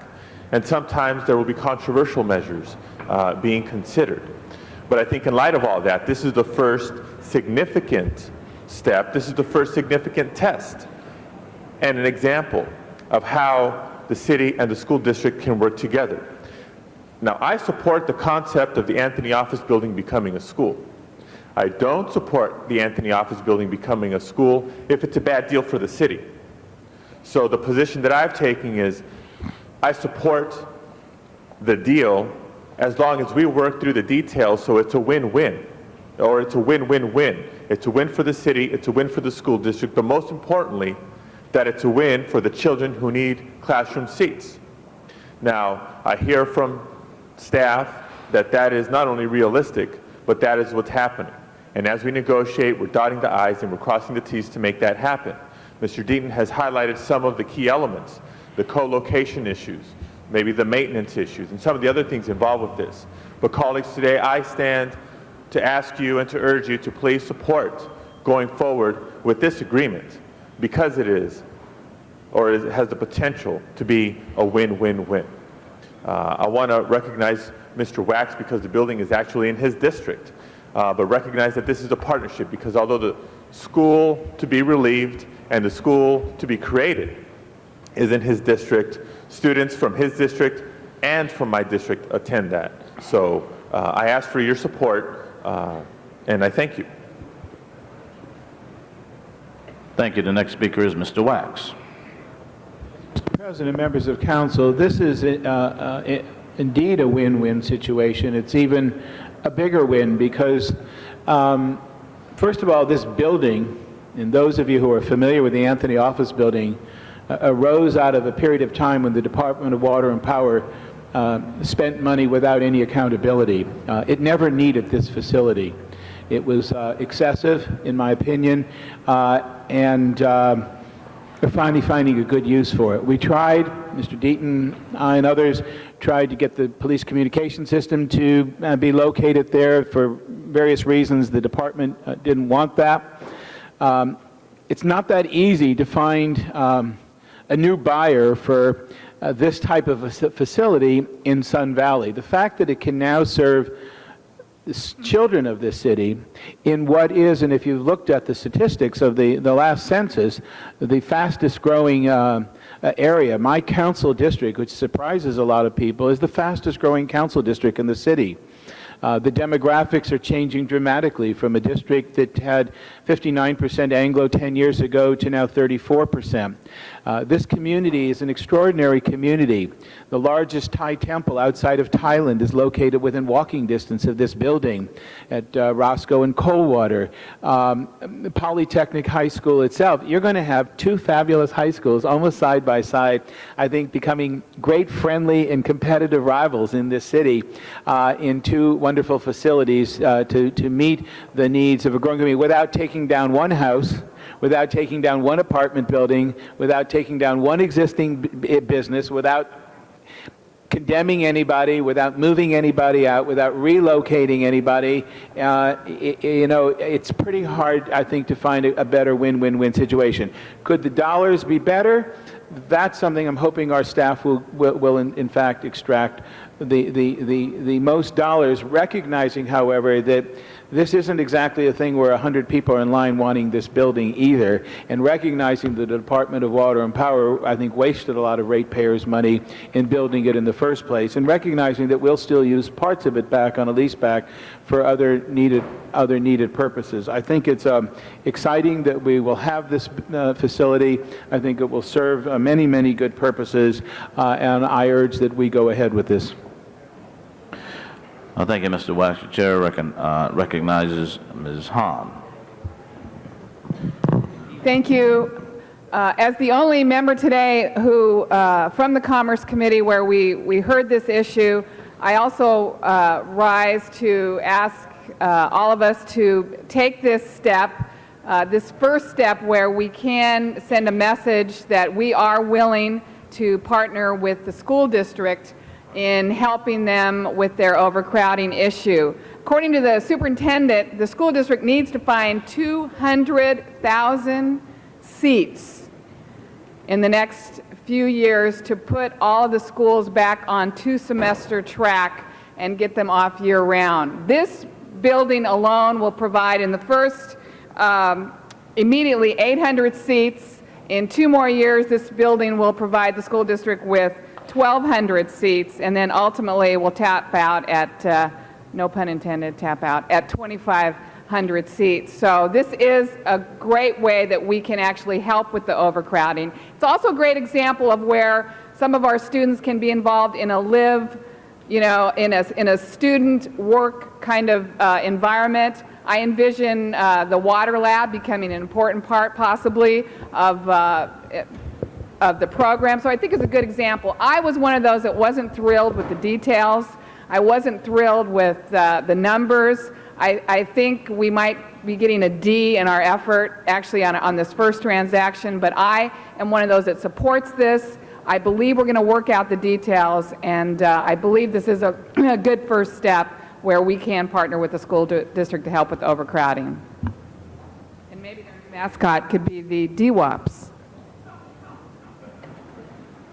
And sometimes there will be controversial measures being considered. But I think in light of all that, this is the first significant step. This is the first significant test and an example of how the city and the school district can work together. Now, I support the concept of the Anthony Office Building becoming a school. I don't support the Anthony Office Building becoming a school if it's a bad deal for the city. So the position that I've taken is I support the deal as long as we work through the details so it's a win-win, or it's a win-win-win. It's a win for the city, it's a win for the school district, but most importantly, that it's a win for the children who need classroom seats. Now, I hear from staff that that is not only realistic, but that is what's happening. And as we negotiate, we're dotting the I's and we're crossing the T's to make that happen. Mr. Deaton has highlighted some of the key elements, the co-location issues, maybe the maintenance issues, and some of the other things involved with this. But colleagues, today I stand to ask you and to urge you to please support going forward with this agreement, because it is, or it has the potential to be a win-win-win. I want to recognize Mr. Wax because the building is actually in his district, but recognize that this is a partnership, because although the school to be relieved and the school to be created is in his district, students from his district and from my district attend that. So I ask for your support, and I thank you. Thank you. The next speaker is Mr. Wax. Mr. President, members of council, this is indeed a win-win situation. It's even a bigger win because, first of all, this building, and those of you who are familiar with the Anthony Office Building, arose out of a period of time when the Department of Water and Power spent money without any accountability. It never needed this facility. It was excessive, in my opinion, and we're finally finding a good use for it. We tried, Mr. Deaton, I and others, tried to get the police communication system to be located there. For various reasons, the department didn't want that. It's not that easy to find a new buyer for this type of a facility in Sun Valley. The fact that it can now serve the children of this city in what is, and if you looked at the statistics of the last census, the fastest growing area, my council district, which surprises a lot of people, is the fastest growing council district in the city. The demographics are changing dramatically from a district that had 59% Anglo 10 years ago to now 34%. This community is an extraordinary community. The largest Thai temple outside of Thailand is located within walking distance of this building at Roscoe and Coldwater. Polytechnic High School itself, you're going to have two fabulous high schools almost side by side, I think becoming great friendly and competitive rivals in this city in two wonderful facilities to meet the needs of a growing community without taking down one house, without taking down one apartment building, without taking down one existing business, without condemning anybody, without moving anybody out, without relocating anybody. You know, it's pretty hard, I think, to find a better win-win-win situation. Could the dollars be better? That's something I'm hoping our staff will in fact extract the most dollars, recognizing, however, that this isn't exactly a thing where 100 people are in line wanting this building either, and recognizing the Department of Water and Power, I think, wasted a lot of ratepayers' money in building it in the first place, and recognizing that we'll still use parts of it back on a lease back for other needed purposes. I think it's exciting that we will have this facility. I think it will serve many, many good purposes, and I urge that we go ahead with this. Thank you, Mr. Wax. The chair recognizes Ms. Hahn. Thank you. As the only member today who, from the Commerce Committee where we heard this issue, I also rise to ask all of us to take this step, this first step where we can send a message that we are willing to partner with the school district in helping them with their overcrowding issue. According to the superintendent, the school district needs to find 200,000 seats in the next few years to put all of the schools back on two-semester track and get them off year-round. This building alone will provide in the first immediately 800 seats. In 2 more years, this building will provide the school district with 1,200 seats, and then ultimately we'll tap out at, no pun intended, tap out at 2,500 seats. So this is a great way that we can actually help with the overcrowding. It's also a great example of where some of our students can be involved in a live, in a student work kind of environment. I envision the water lab becoming an important part possibly of the program. So I think it's a good example. I was one of those that wasn't thrilled with the details. I wasn't thrilled with the numbers. I think we might be getting a D in our effort actually on this first transaction, but I am one of those that supports this. I believe we're going to work out the details, and I believe this is a good first step where we can partner with the school district to help with overcrowding. And maybe their mascot could be the DWAPs.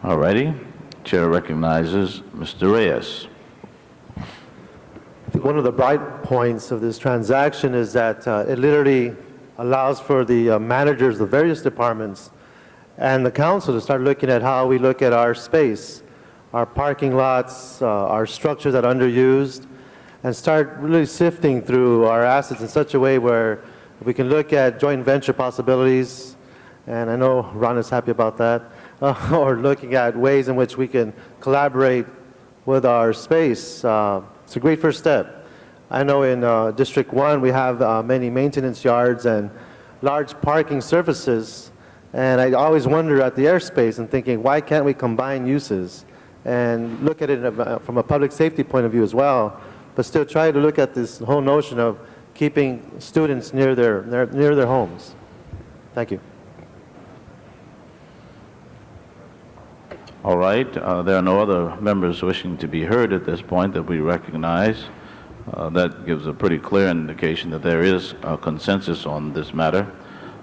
All righty. Chair recognizes Mr. Reyes. One of the bright points of this transaction is that it literally allows for the managers of various departments and the council to start looking at how we look at our space, our parking lots, our structures that are underused, and start really sifting through our assets in such a way where we can look at joint venture possibilities, and I know Ron is happy about that, or looking at ways in which we can collaborate with our space. It's a great first step. I know in District 1 we have many maintenance yards and large parking surfaces, and I always wonder at the airspace and thinking, why can't we combine uses and look at it from a public safety point of view as well, but still try to look at this whole notion of keeping students near their homes. Thank you. All right. There are no other members wishing to be heard at this point that we recognize. That gives a pretty clear indication that there is a consensus on this matter.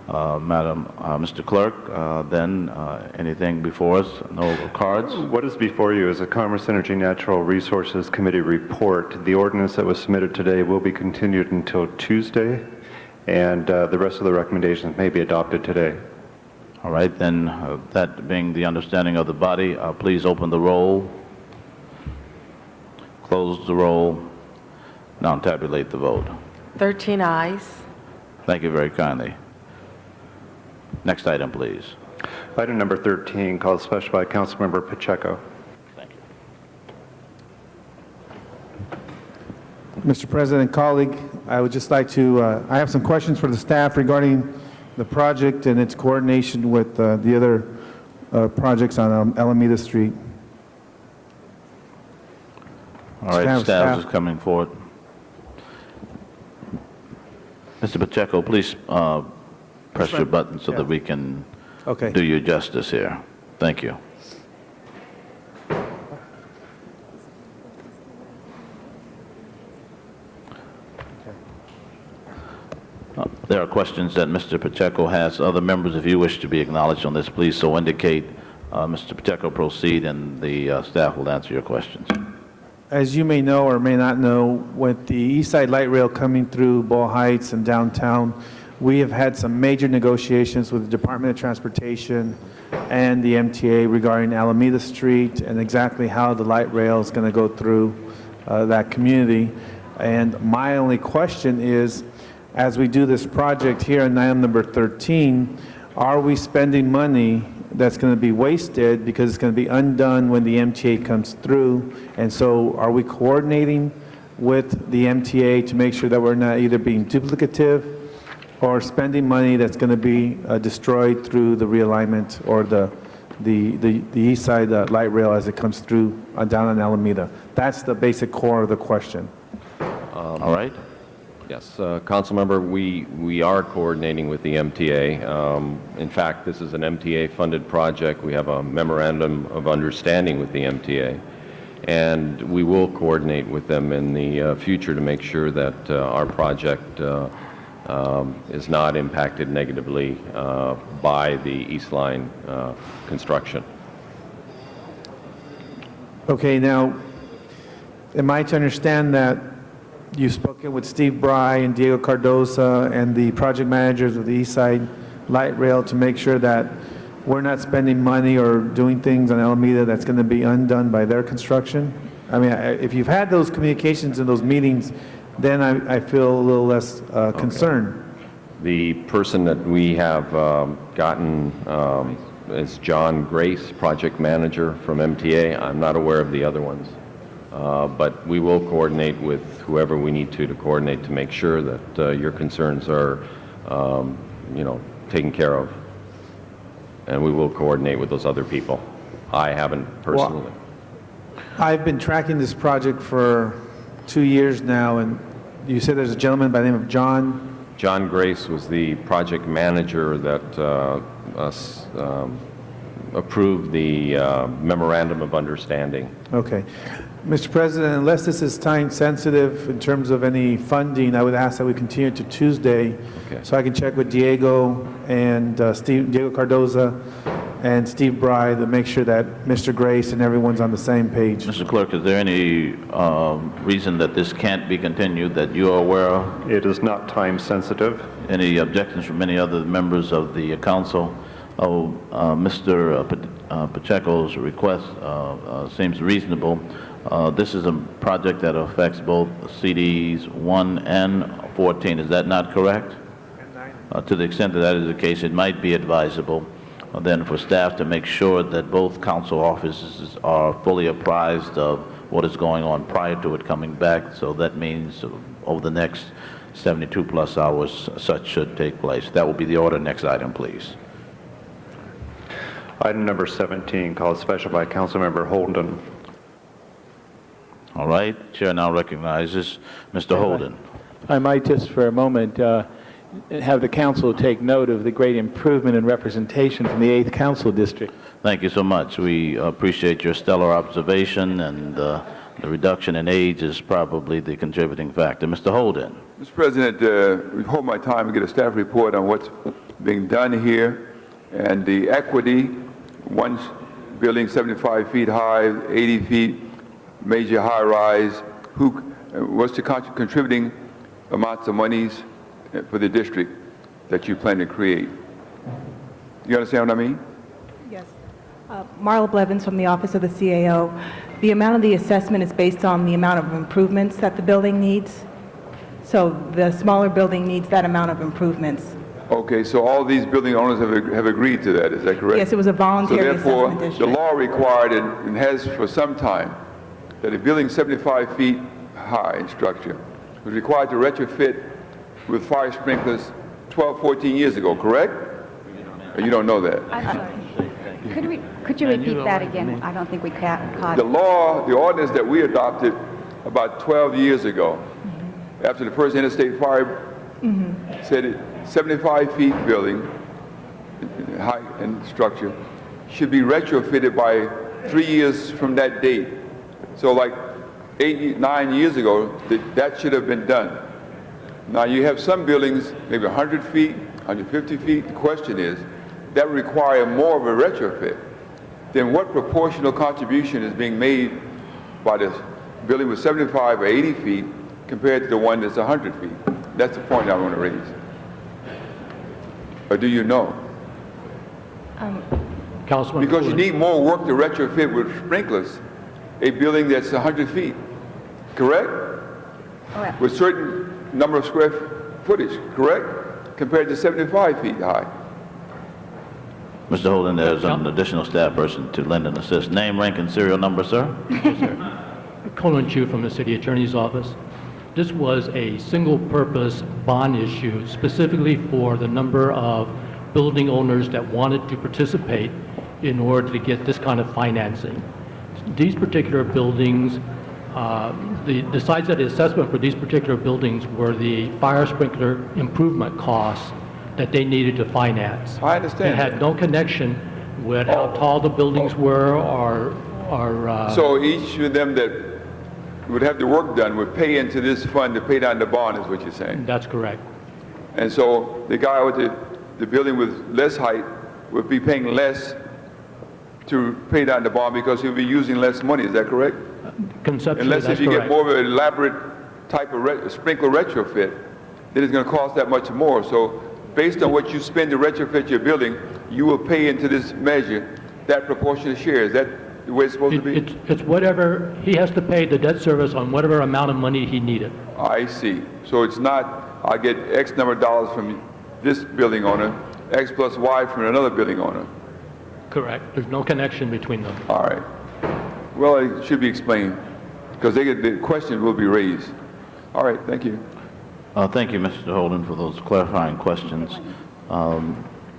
Mr. Clerk, then anything before us? No cards? What is before you is a Commerce, Energy, Natural Resources Committee report. The ordinance that was submitted today will be continued until Tuesday, and the rest of the recommendations may be adopted today. All right, then, that being the understanding of the body, please open the roll, close the roll, now tabulate the vote. 13 ayes. Thank you very kindly. Next item, please. Item number 13, called special by Councilmember Pacheco. Thank you. Mr. President, colleague, I would just like to, I have some questions for the staff regarding the project and its coordination with the other projects on Alameda Street. All right, staff is coming forward. Mr. Pacheco, please press your button so that we can do you justice here. Thank you. There are questions that Mr. Pacheco has. Other members, if you wish to be acknowledged on this, please so indicate. Mr. Pacheco, proceed, and the staff will answer your questions. as you may know or may not know, with the East Side Light Rail coming through Boyle Heights and downtown, we have had some major negotiations with the Department of Transportation and the MTA regarding Alameda Street and exactly how the light rail is going to go through that community. And my only question is, as we do this project here on item number 13, are we spending money that's going to be wasted because it's going to be undone when the MTA comes through? And so are we coordinating with the MTA to make sure that we're not either being duplicative or spending money that's going to be destroyed through the realignment or the east side light rail as it comes through down on Alameda? That's the basic core of the question. All right. Yes, Councilmember, we are coordinating with the MTA. In fact, this is an MTA-funded project. We have a memorandum of understanding with the MTA, and we will coordinate with them in the future to make sure that our project is not impacted negatively by the East Line construction. Okay, now, am I to understand that you've spoken with Steve Bry and Diego Cardoza and the project managers of the East Side Light Rail to make sure that we're not spending money or doing things on Alameda that's going to be undone by their construction? I mean, if you've had those communications and those meetings, then I feel a little less concerned. The person that we have gotten is John Grace, project manager from MTA. I'm not aware of the other ones. But we will coordinate with whoever we need to coordinate to make sure that your concerns are, taken care of. And we will coordinate with those other people. I haven't personally. Well, I've been tracking this project for 2 years now, and you said there's a gentleman by the name of John? John Grace was the project manager that approved the memorandum of understanding. Okay. Mr. President, unless this is time sensitive in terms of any funding, I would ask that we continue to Tuesday, so I can check with Diego and Diego Cardoza and Steve Bry to make sure that Mr. Grace and everyone's on the same page. Mr. Clerk, is there any reason that this can't be continued that you are aware of? It is not time sensitive. Any objections from any other members of the council? Mr. Pacheco's request seems reasonable. This is a project that affects both CDs 1 and 14. Is that not correct? To the extent that that is the case, it might be advisable then for staff to make sure that both council offices are fully apprised of what is going on prior to it coming back. So that means over the next 72 plus hours, such should take place. That will be the order. Next item, please. Item number 17, called special by Councilmember Holden. All right. Chair now recognizes Mr. Holden. I might just for a moment have the council take note of the great improvement in representation from the 8th Council District. Thank you so much. We appreciate your stellar observation, and the reduction in age is probably the contributing factor. Mr. Holden. Mr. President, we hold my time to get a staff report on what's being done here and the equity. One building 75 feet high, 80 feet, major high-rise. What's the contributing amounts of monies for the district that you plan to create? You understand what I mean? Yes. Marla Blevins from the Office of the CAO. The amount of the assessment is based on the amount of improvements that the building needs. So the smaller building needs that amount of improvements. Okay, so all these building owners have agreed to that, is that correct? Yes, it was a voluntary assessment district. So therefore, the law required and has for some time that a building 75 feet high in structure was required to retrofit with fire sprinklers 12, 14 years ago, correct? Or you don't know that? I'm sorry. Could you repeat that again? I don't think we caught The law, the ordinance that we adopted about 12 years ago, after the first interstate fire, said it 75 feet building, height and structure, should be retrofitted by 3 years from that date. So like 8, 9 years ago, that should have been done. Now you have some buildings, maybe 100 feet, 150 feet. The question is, that require more of a retrofit. Then what proportional contribution is being made by the building was 75 or 80 feet compared to the one that's 100 feet? That's the point I want to raise. Or do you know? Councilman Because you need more work to retrofit with sprinklers a building that's 100 feet, correct? With certain number of square footage, correct? Compared to 75 feet high. Mr. Holden, there's an additional staff person to lend an assist. Name, rank, and serial number, sir. Colin Chu from the City Attorney's Office. This was a single-purpose bond issue specifically for the number of building owners that wanted to participate in order to get this kind of financing. These particular buildings, the size of the assessment for these particular buildings were the fire sprinkler improvement costs that they needed to finance. I understand. It had no connection with how tall the buildings were or So each of them that would have the work done would pay into this fund to pay down the bond, is what you're saying? That's correct. And so the guy with the building with less height would be paying less to pay down the bond because he'll be using less money, is that correct? Conceptually, Unless that's if you correct. get more of an elaborate type of sprinkler retrofit, then it's going to cost that much more. So based on what you spend to retrofit your building, you will pay into this measure that proportionate share. Is that the way it's supposed to be? It's whatever, he has to pay the debt service on whatever amount of money he needed. I see. So it's not, I get X number of dollars from this building owner, X plus Y from another building owner. Correct. There's no connection between them. All right. Well, it should be explained because the question will be raised. All right, thank you. Thank you, Mr. Holden, for those clarifying questions.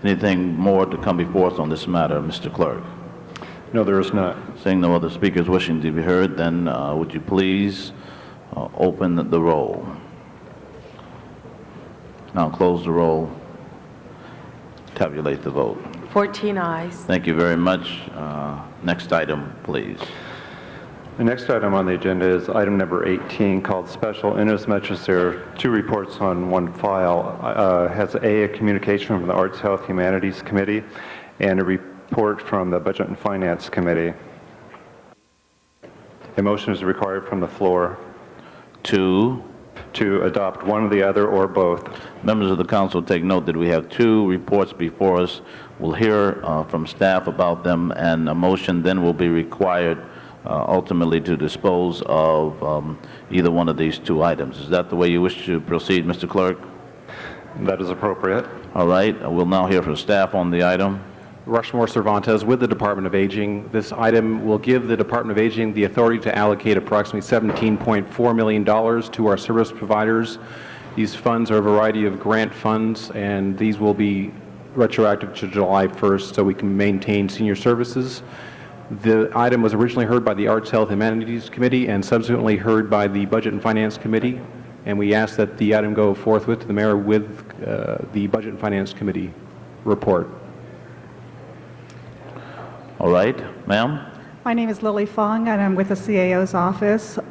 Anything more to come before us on this matter, Mr. Clerk? No, there is not. Seeing no other speakers wishing to be heard, then would you please open the roll? Now close the roll. Tabulate the vote. 14 ayes. Thank you very much. Next item, please. The next item on the agenda is item number 18, called special, inasmuch as there are two reports on one file. Has a communication from the Arts, Health, Humanities Committee and a report from the Budget and Finance Committee. A motion is required from the floor to adopt one or the other or both. Members of the council take note that we have two reports before us. We'll hear from staff about them, and a motion then will be required ultimately to dispose of either one of these two items. Is that the way you wish to proceed, Mr. Clerk? That is appropriate. All right. We'll now hear from staff on the item. Rushmore Cervantes with the Department of Aging. This item will give the Department of Aging the authority to allocate approximately $17.4 million to our service providers. These funds are a variety of grant funds, and these will be retroactive to July 1st so we can maintain senior services. The item was originally heard by the Arts, Health, and Humanities Committee and subsequently heard by the Budget and Finance Committee, and we ask that the item go forthwith to the mayor with the Budget and Finance Committee report. All right. Ma'am? My name is Lily Fong, and I'm with the CAO's office. The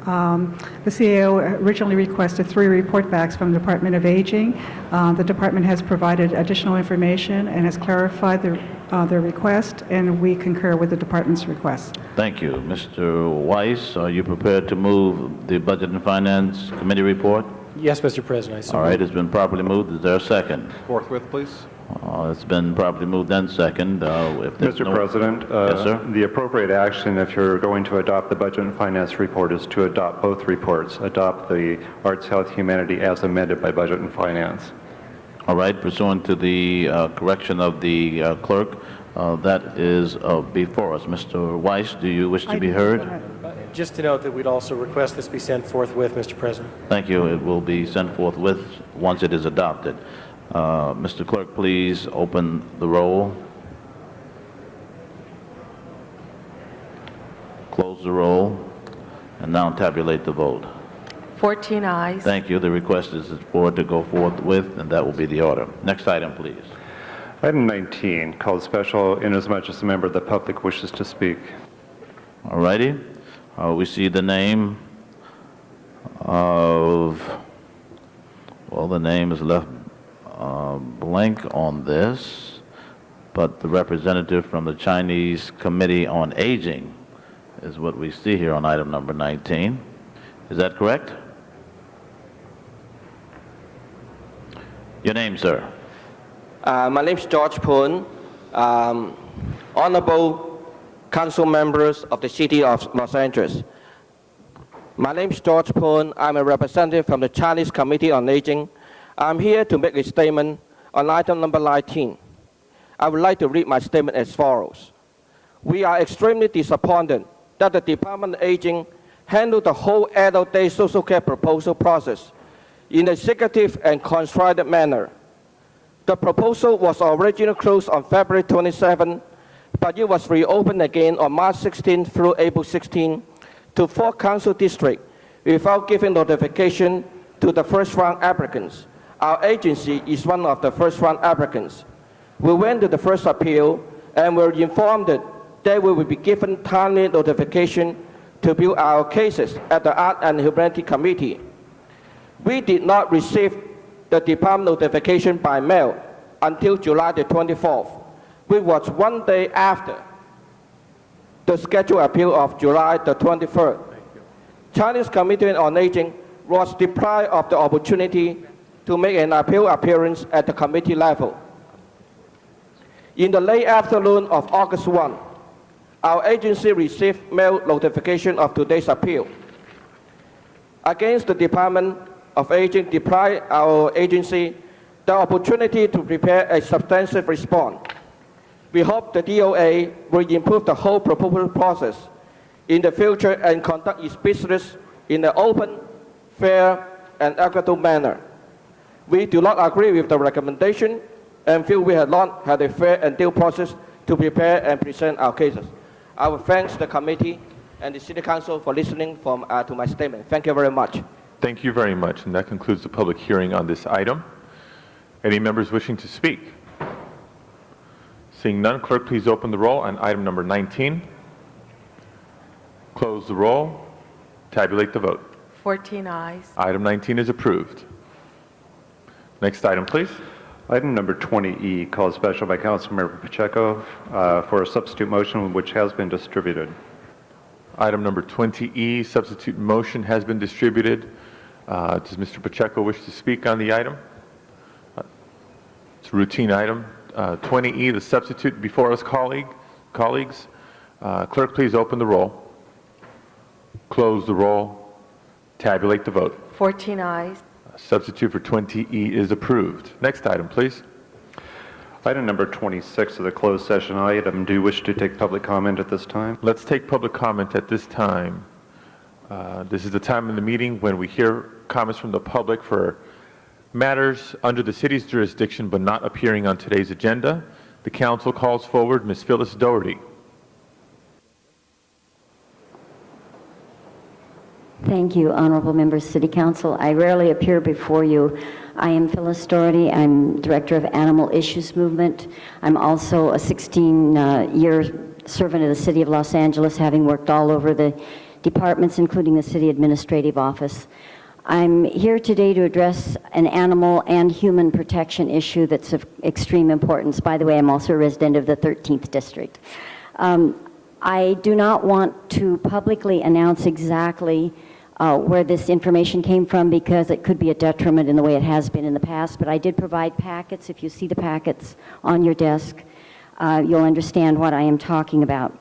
CAO originally requested 3 report backs from the Department of Aging. The department has provided additional information and has clarified their request, and we concur with the department's request. Thank you. Mr. Weiss, are you prepared to move the Budget and Finance Committee report? Yes, Mr. President. All right. It's been properly moved. Is there a second? Forthwith, please. It's been properly moved and second. If there's Mr. no- President, Yes, sir. the appropriate action if you're going to adopt the Budget and Finance report is to adopt both reports, adopt the Arts, Health, Humanity as amended by Budget and Finance. All right. Pursuant to the correction of the clerk, that is before us. Mr. Weiss, do you wish to be heard? Just to note that we'd also request this be sent forthwith, Mr. President. Thank you. It will be sent forthwith once it is adopted. Mr. Clerk, please open the roll. Close the roll. And now tabulate the vote. 14 ayes. Thank you. The request is for it to go forthwith, and that will be the order. Next item, please. Item 19, called special, inasmuch as a member of the public wishes to speak. All righty. We see the name of, well, the name is left blank on this, but the representative from the Chinese Committee on Aging is what we see here on item number 19. Is that correct? Your name, sir? My name is George Poon. Honorable council members of the City of Los Angeles. My name is George Poon. I'm a representative from the Chinese Committee on Aging. I'm here to make a statement on item number 19. I would like to read my statement as follows. We are extremely disappointed that the Department of Aging handled the whole adult day social care proposal process in a secretive and contrived manner. The proposal was originally closed on February 27, but it was reopened again on March 16 through April 16 to 4 council districts without giving notification to the first-round applicants. Our agency is one of the first-round applicants. We went to the first appeal and were informed that we will be given timely notification to build our cases at the Art and Humanity Committee. We did not receive the department notification by mail until July the 24th, which was 1 day after the scheduled appeal of July the 23rd. Chinese Committee on Aging was deprived of the opportunity to make an appeal appearance at the committee level. In the late afternoon of August 1, our agency received mail notification of today's appeal. Against the Department of Aging deprived our agency the opportunity to prepare a substantive response. We hope the DOA will improve the whole proposal process in the future and conduct its business in an open, fair, and equitable manner. We do not agree with the recommendation and feel we have not had a fair and due process to prepare and present our cases. I will thank the committee and the City Council for listening to my statement. Thank you very much. Thank you very much, and that concludes the public hearing on this item. Any members wishing to speak? Seeing none, clerk, please open the roll on item number 19. Close the roll. Tabulate the vote. 14 ayes. Item 19 is approved. Next item, please. Item number 20E, called special by Councilmember Pacheco for a substitute motion which has been distributed. Item number 20E, substitute motion has been distributed. Does Mr. Pacheco wish to speak on the item? It's a routine item. 20E, the substitute before us, colleagues. Clerk, please open the roll. Close the roll. Tabulate the vote. 14 ayes. Substitute for 20E is approved. Next item, please. Item number 26 of the closed session item. Do you wish to take public comment at this time? Let's take public comment at this time. This is the time in the meeting when we hear comments from the public for matters under the city's jurisdiction but not appearing on today's agenda. The council calls forward Ms. Phyllis Doherty. Thank you, honorable members, City Council. I rarely appear before you. I am Phyllis Doherty. I'm Director of Animal Issues Movement. I'm also a 16-year servant of the City of Los Angeles, having worked all over the departments, including the City Administrative Office. I'm here today to address an animal and human protection issue that's of extreme importance. By the way, I'm also a resident of the 13th District. I do not want to publicly announce exactly where this information came from because it could be a detriment in the way it has been in the past, but I did provide packets. If you see the packets on your desk, you'll understand what I am talking about.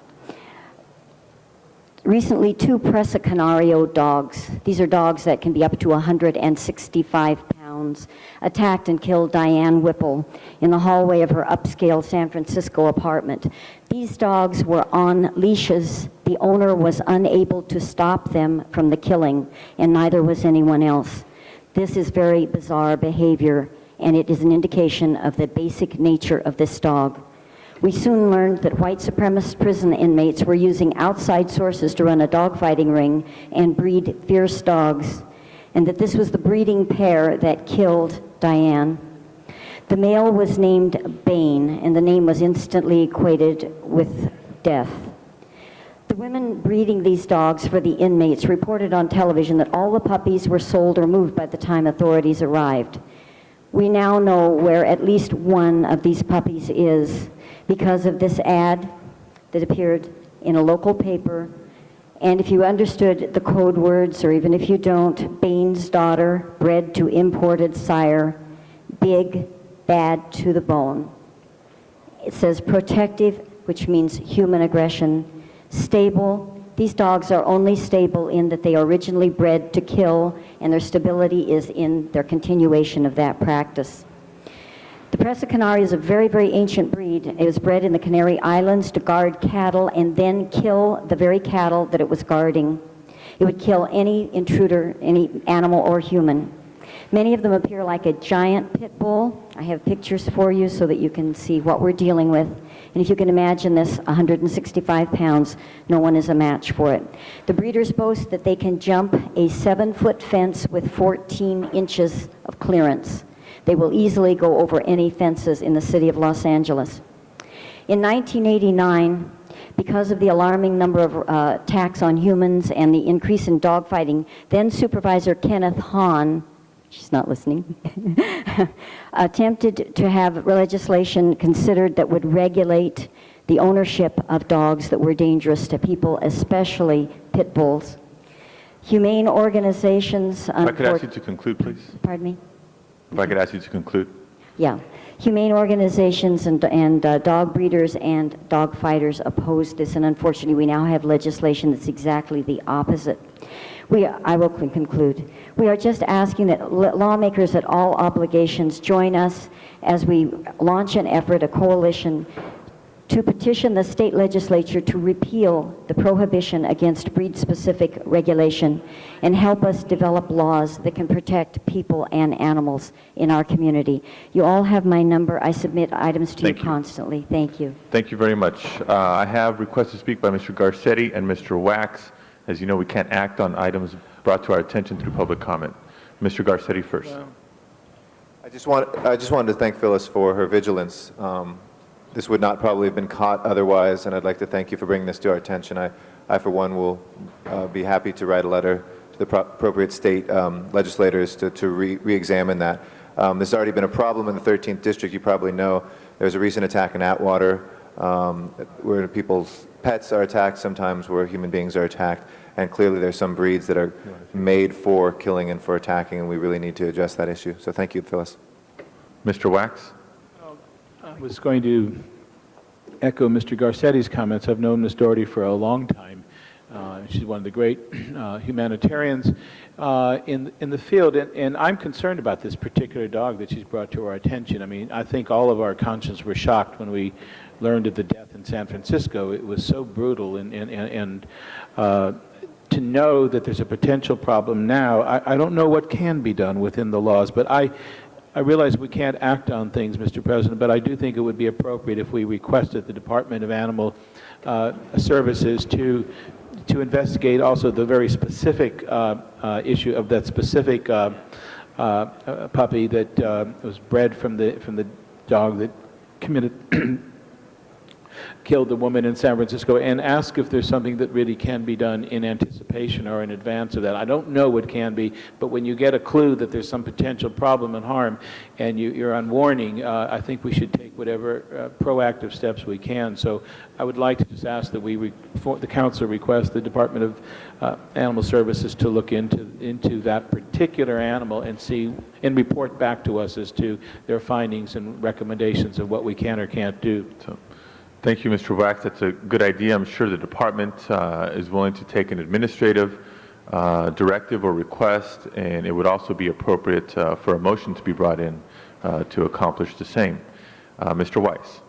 Recently, 2 Presa Canario dogs, these are dogs that can be up to 165 pounds, attacked and killed Diane Whipple in the hallway of her upscale San Francisco apartment. These dogs were on leashes. The owner was unable to stop them from the killing, and neither was anyone else. This is very bizarre behavior, and it is an indication of the basic nature of this dog. We soon learned that white supremacist prison inmates were using outside sources to run a dogfighting ring and breed fierce dogs, and that this was the breeding pair that killed Diane. The male was named Bane, and the name was instantly equated with death. The women breeding these dogs for the inmates reported on television that all the puppies were sold or moved by the time authorities arrived. We now know where at least one of these puppies is because of this ad that appeared in a local paper And if you understood the code words, or even if you don't, Bain's daughter, bred to imported sire, big, bad to the bone. It says protective, which means human aggression. Stable, these dogs are only stable in that they are originally bred to kill, and their stability is in their continuation of that practice. The Presa Canaria is a very, very ancient breed. It was bred in the Canary Islands to guard cattle and then kill the very cattle that it was guarding. It would kill any intruder, any animal or human. Many of them appear like a giant pit bull. I have pictures for you so that you can see what we're dealing with. And if you can imagine this, 165 pounds, no one is a match for it. The breeders boast that they can jump a 7-foot fence with 14 inches of clearance. They will easily go over any fences in the city of Los Angeles. In 1989, because of the alarming number of attacks on humans and the increase in dogfighting, then Supervisor Kenneth Hahn, she's not listening, attempted to have legislation considered that would regulate the ownership of dogs that were dangerous to people, especially pit bulls. Humane organizations... If I could ask you to conclude, please. Pardon me? If I could ask you to conclude. Yeah. Humane organizations and dog breeders and dog fighters opposed this, and unfortunately we now have legislation that's exactly the opposite. I will conclude. We are just asking that lawmakers at all obligations join us as we launch an effort, a coalition, to petition the state legislature to repeal the prohibition against breed-specific regulation and help us develop laws that can protect people and animals in our community. You all have my number. I submit items to you constantly. Thank you. Thank you very much. I have requests to speak by Mr. Garcetti and Mr. Wax. As you know, we can't act on items brought to our attention through public comment. Mr. Garcetti first. I just wanted to thank Phyllis for her vigilance. This would not probably have been caught otherwise, and I'd like to thank you for bringing this to our attention. I for one, will be happy to write a letter to the appropriate state legislators to re-examine that. There's already been a problem in the 13th District. You probably know there's a recent attack in Atwater where people's pets are attacked, sometimes where human beings are attacked, and clearly there's some breeds that are made for killing and for attacking, and we really need to address that issue. So thank you, Phyllis. Mr. Wax? I was going to echo Mr. Garcetti's comments. I've known Ms. Doherty for a long time. She's one of the great humanitarians in the field, and I'm concerned about this particular dog that she's brought to our attention. I mean, I think all of our consciences were shocked when we learned of the death in San Francisco. It was so brutal, and to know that there's a potential problem now, I don't know what can be done within the laws, but I realize we can't act on things, Mr. President, but I do think it would be appropriate if we requested the Department of Animal Services to investigate also the very specific issue of that specific puppy that was bred from the dog that killed the woman in San Francisco, and ask if there's something that really can be done in anticipation or in advance of that. I don't know what can be, but when you get a clue that there's some potential problem and harm, and you're on warning, I think we should take whatever proactive steps we can. So I would like to just ask that the council request the Department of Animal Services to look into that particular animal and see and report back to us as to their findings and recommendations of what we can or can't do. So, thank you, Mr. Wax. That's a good idea. I'm sure the department is willing to take an administrative directive or request, and it would also be appropriate for a motion to be brought in to accomplish the same. Mr. Weiss.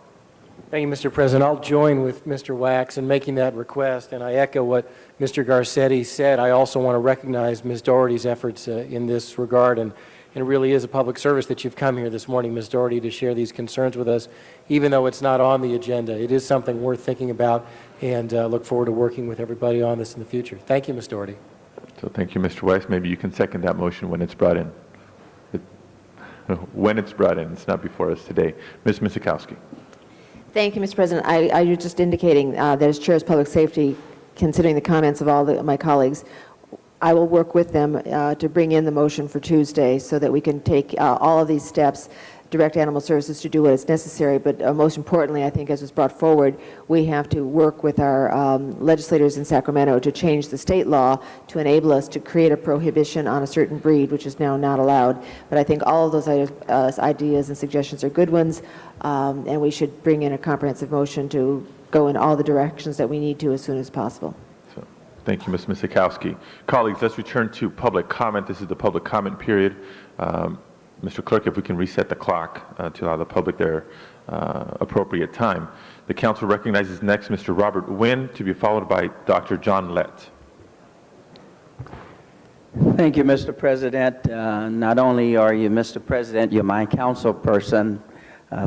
Thank you, Mr. President. I'll join with Mr. Wax in making that request, and I echo what Mr. Garcetti said. I also want to recognize Ms. Doherty's efforts in this regard, and it really is a public service that you've come here this morning, Ms. Doherty, to share these concerns with us, even though it's not on the agenda. It is something worth thinking about, and look forward to working with everybody on this in the future. Thank you, Ms. Doherty. So thank you, Mr. Weiss. Maybe you can second that motion when it's brought in. When it's brought in, it's not before us today. Ms. Misikowski. Thank you, Mr. President. I was just indicating that as Chair of Public Safety, considering the comments of all my colleagues, I will work with them to bring in the motion for Tuesday so that we can take all of these steps direct animal services to do what is necessary, but most importantly, I think, as was brought forward, we have to work with our legislators in Sacramento to change the state law to enable us to create a prohibition on a certain breed, which is now not allowed. But I think all of those ideas and suggestions are good ones, and we should bring in a comprehensive motion to go in all the directions that we need to as soon as possible. So, thank you, Ms. Misikowski. Colleagues, let's return to public comment. This is the public comment period. Mr. Clerk, if we can reset the clock to allow the public their appropriate time. The council recognizes next Mr. Robert Wynn, to be followed by Dr. John Lett. Thank you, Mr. President. Not only are you, Mr. President, you're my council person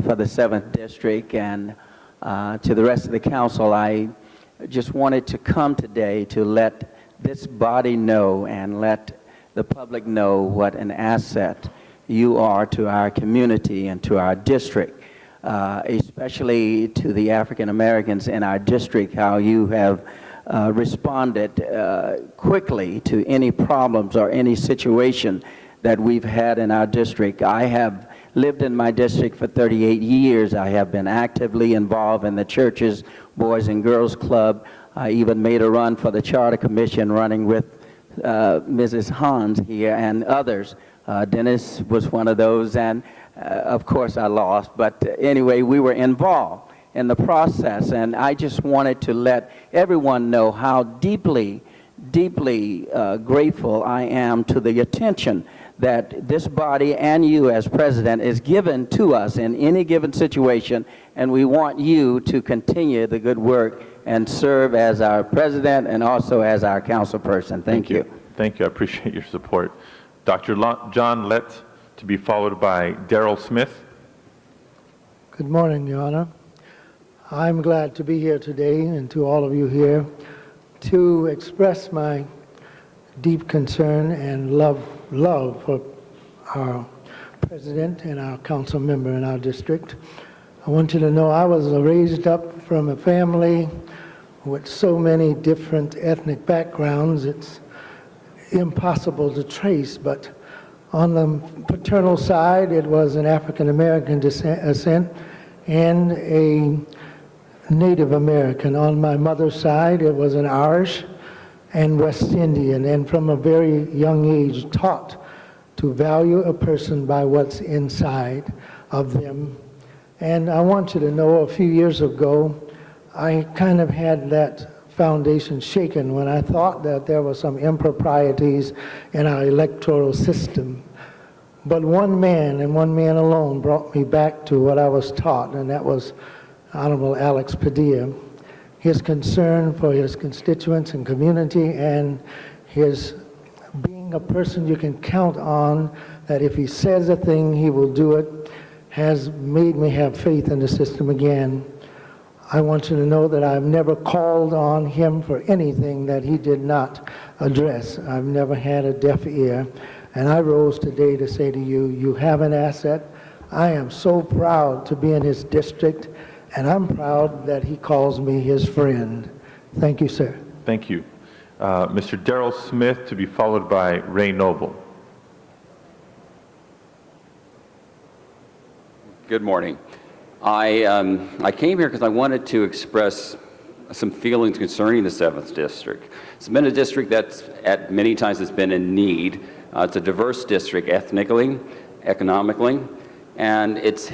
for the 7th District, and to the rest of the council, I just wanted to come today to let this body know and let the public know what an asset you are to our community and to our district, especially to the African Americans in our district, how you have responded quickly to any problems or any situation that we've had in our district. I have lived in my district for 38 years. I have been actively involved in the church's Boys and Girls Club. I even made a run for the Charter Commission, running with Mrs. Hans here and others. Dennis was one of those, and of course I lost. But anyway, we were involved in the process, and I just wanted to let everyone know how deeply, deeply grateful I am to the attention that this body and you as president is given to us in any given situation, and we want you to continue the good work and serve as our president and also as our council person. Thank you. Thank you. I appreciate your support. Dr. John Lett, to be followed by Darrell Smith. Good morning, Your Honor. I'm glad to be here today, and to all of you here, to express my deep concern and love for our president and our council member in our district. I want you to know I was raised up from a family with so many different ethnic backgrounds, it's impossible to trace, but on the paternal side, it was an African American descent and a Native American. On my mother's side, it was an Irish and West Indian, and from a very young age taught to value a person by what's inside of them. And I want you to know, a few years ago, I kind of had that foundation shaken when I thought that there were some improprieties in our electoral system. But one man, and one man alone, brought me back to what I was taught, and that was Honorable Alex Padilla. His concern for his constituents and community, and his being a person you can count on, that if he says a thing, he will do it, has made me have faith in the system again. I want you to know that I've never called on him for anything that he did not address. I've never had a deaf ear. And I rose today to say to you, you have an asset. I am so proud to be in his district, and I'm proud that he calls me his friend. Thank you, sir. Thank you. Mr. Darrell Smith, to be followed by Ray Noble. Good morning. I came here because I wanted to express some feelings concerning the 7th District. It's been a district that's at many times has been in need. It's a diverse district ethnically, economically, and it's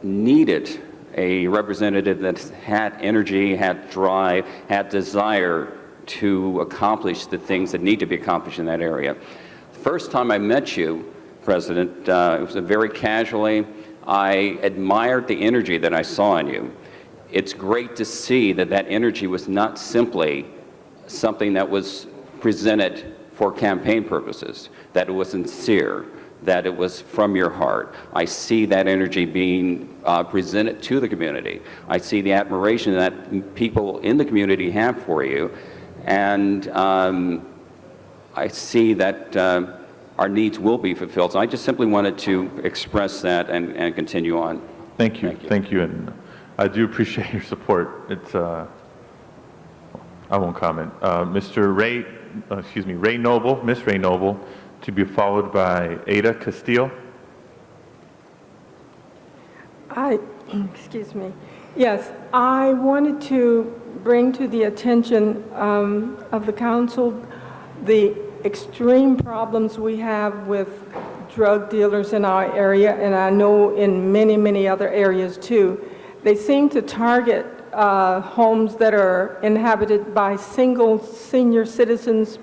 needed a representative that's had energy, had drive, had desire to accomplish the things that need to be accomplished in that area. The first time I met you, President, it was very casually. I admired the energy that I saw in you. It's great to see that that energy was not simply something that was presented for campaign purposes, that it was sincere, that it was from your heart. I see that energy being presented to the community. I see the admiration that people in the community have for you, and I see that our needs will be fulfilled. So I just simply wanted to express that and continue on. Thank you. Thank you. And I do appreciate your support. It's, I won't comment. Ray Noble, Miss Ray Noble, to be followed by Ada Castillo. Excuse me. Yes, I wanted to bring to the attention of the council the extreme problems we have with drug dealers in our area, and I know in many, many other areas too. They seem to target homes that are inhabited by single senior citizens,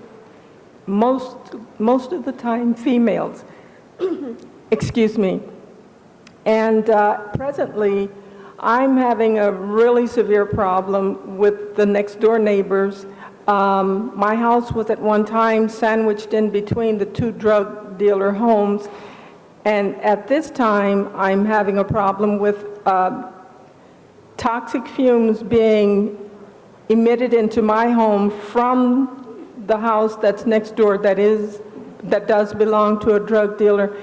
most of the time females. Excuse me. And presently, I'm having a really severe problem with the next door neighbors. My house was at one time sandwiched in between the two drug dealer homes, and at this time, I'm having a problem with toxic fumes being emitted into my home from the house that's next door that does belong to a drug dealer.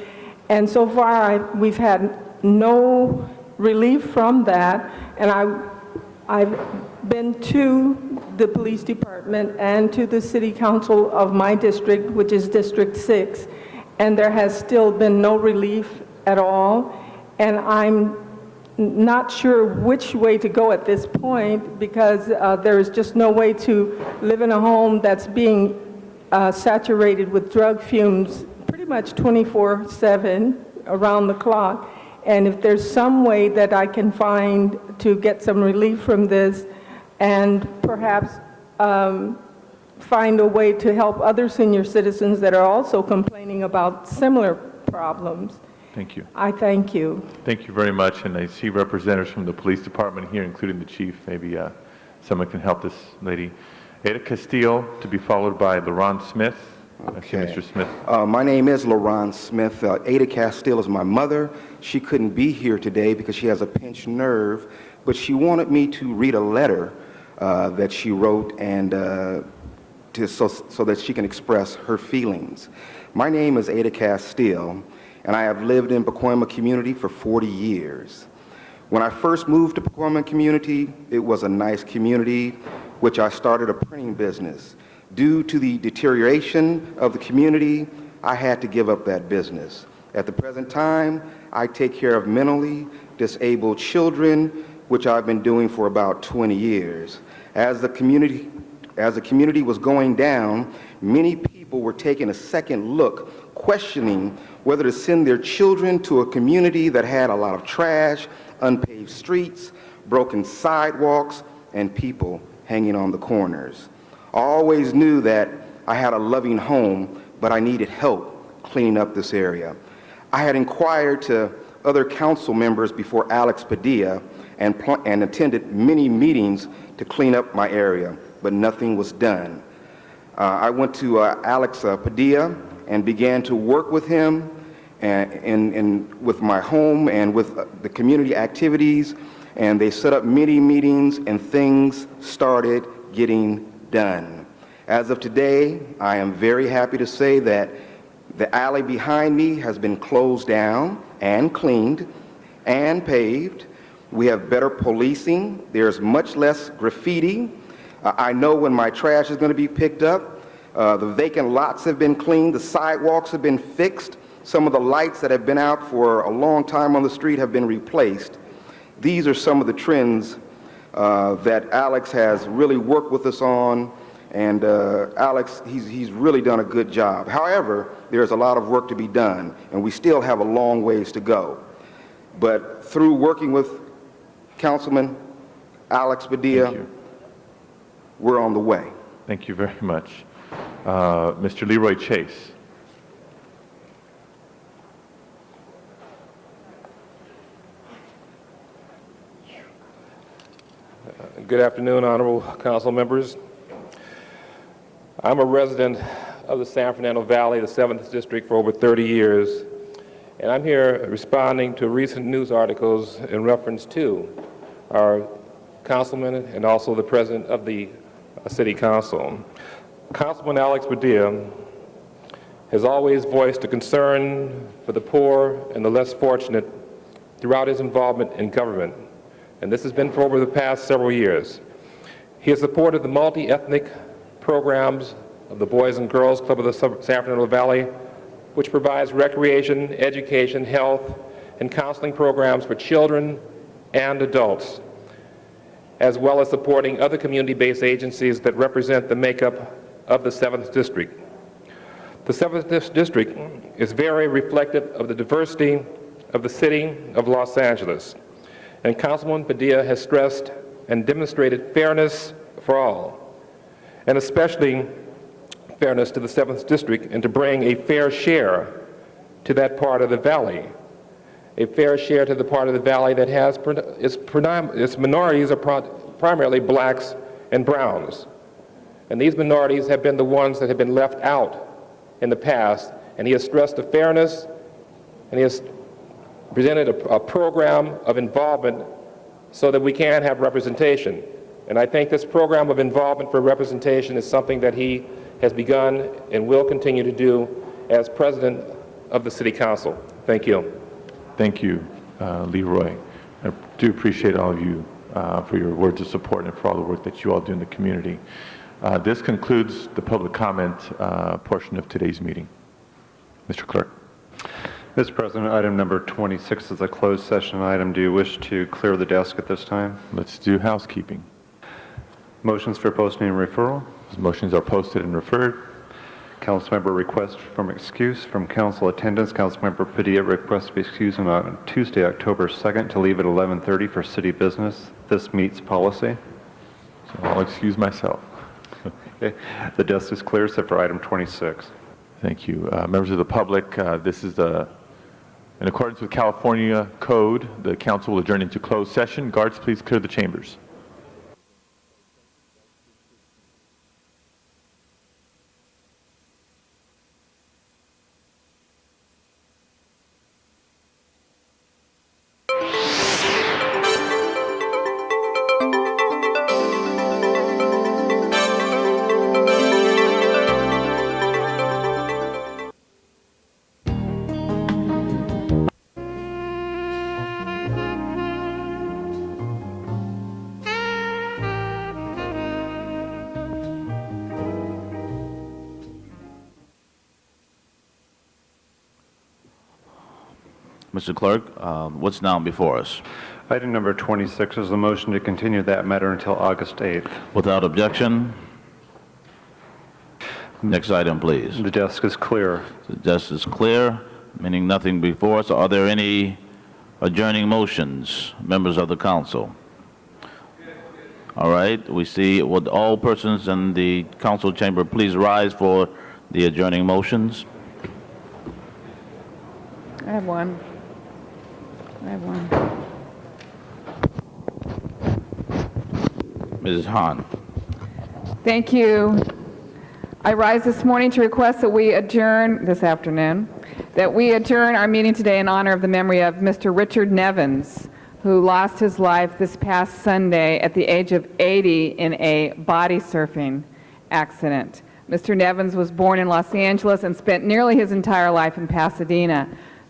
And so far, we've had no relief from that, and I've been to the police department and to the city council of my district, which is District 6, and there has still been no relief at all, and I'm not sure which way to go at this point, because there is just no way to live in a home that's being saturated with drug fumes pretty much 24/7 around the clock. And if there's some way that I can find to get some relief from this, and perhaps find a way to help other senior citizens that are also complaining about similar problems. Thank you. I thank you. Thank you very much, and I see representatives from the police department here, including the chief. Maybe someone can help this lady. Ada Castillo, to be followed by LaRon Smith. I see Mr. Smith. My name is LaRon Smith. Ada Castillo is my mother. She couldn't be here today because she has a pinched nerve, but she wanted me to read a letter that she wrote and so that she can express her feelings. My name is Ada Castillo, and I have lived in Pacoima community for 40 years. When I first moved to Pacoima community, it was a nice community, which I started a printing business. Due to the deterioration of the community, I had to give up that business. At the present time, I take care of mentally disabled children, which I've been doing for about 20 years. As the community was going down, many people were taking a second look, questioning whether to send their children to a community that had a lot of trash, unpaved streets, broken sidewalks, and people hanging on the corners. I always knew that I had a loving home, but I needed help cleaning up this area. I had inquired to other council members before Alex Padilla and attended many meetings to clean up my area, but nothing was done. I went to Alex Padilla and began to work with him and with my home and with the community activities, and they set up many meetings and things started getting done. As of today, I am very happy to say that the alley behind me has been closed down and cleaned and paved. We have better policing. There's much less graffiti. I know when my trash is going to be picked up. The vacant lots have been cleaned. The sidewalks have been fixed. Some of the lights that have been out for a long time on the street have been replaced. These are some of the trends that Alex has really worked with us on, and Alex, he's really done a good job. However, there's a lot of work to be done, and we still have a long ways to go. But through working with Councilman Alex Padilla, we're on the way. Thank you very much. Mr. Leroy Chase. Good afternoon, honorable council members. I'm a resident of the San Fernando Valley, the 7th District, for over 30 years, and I'm here responding to recent news articles in reference to our councilman and also the president of the city council. Councilman Alex Padilla has always voiced a concern for the poor and the less fortunate throughout his involvement in government, and this has been for over the past several years. He has supported the multi-ethnic programs of the Boys and Girls Club of the San Fernando Valley, which provides recreation, education, health, and counseling programs for children and adults, as well as supporting other community-based agencies that represent the makeup of the 7th District. The 7th District is very reflective of the diversity of the city of Los Angeles, and Councilwoman Padilla has stressed and demonstrated fairness for all, and especially fairness to the 7th District, and to bring a fair share to that part of the valley, a fair share to the part of the valley that has its minorities are primarily blacks and browns. And these minorities have been the ones that have been left out in the past, and he has stressed the fairness, and he has presented a program of involvement so that we can have representation. And I think this program of involvement for representation is something that he has begun and will continue to do as president of the City Council. Thank you. Thank you, Leroy. I do appreciate all of you for your words of support and for all the work that you all do in the community. This concludes the public comment portion of today's meeting. Mr. Clerk. Mr. President, item number 26 is a closed session item. Do you wish to clear the desk at this time? Let's do housekeeping. Motions for posting and referral. Those motions are posted and referred. Councilmember request from excuse from council attendance. Councilmember Padilla requests to be excused on Tuesday, October 2nd to leave at 11:30 for city business. This meets policy. So I'll excuse myself. Okay. The desk is clear except for item 26. Thank you. Members of the public, this is in accordance with California Code. The council will adjourn into closed session. Guards, please clear the chambers. Mr. Clerk, what's now before us? Item number 26 is a motion to continue that matter until August 8th. Without objection. Next item, please. The desk is clear. The desk is clear, meaning nothing before us. Are there any adjourning motions, members of the council? All right, we see, would all persons in the council chamber please rise for the adjourning motions? I have one. Mrs. Hahn. Thank you. I rise this morning to request that we adjourn this afternoon, that we adjourn our meeting today in honor of the memory of Mr. Richard Nevins, who lost his life this past Sunday at the age of 80 in a body surfing accident. Mr. Nevins was born in Los Angeles and spent nearly his entire life in Pasadena.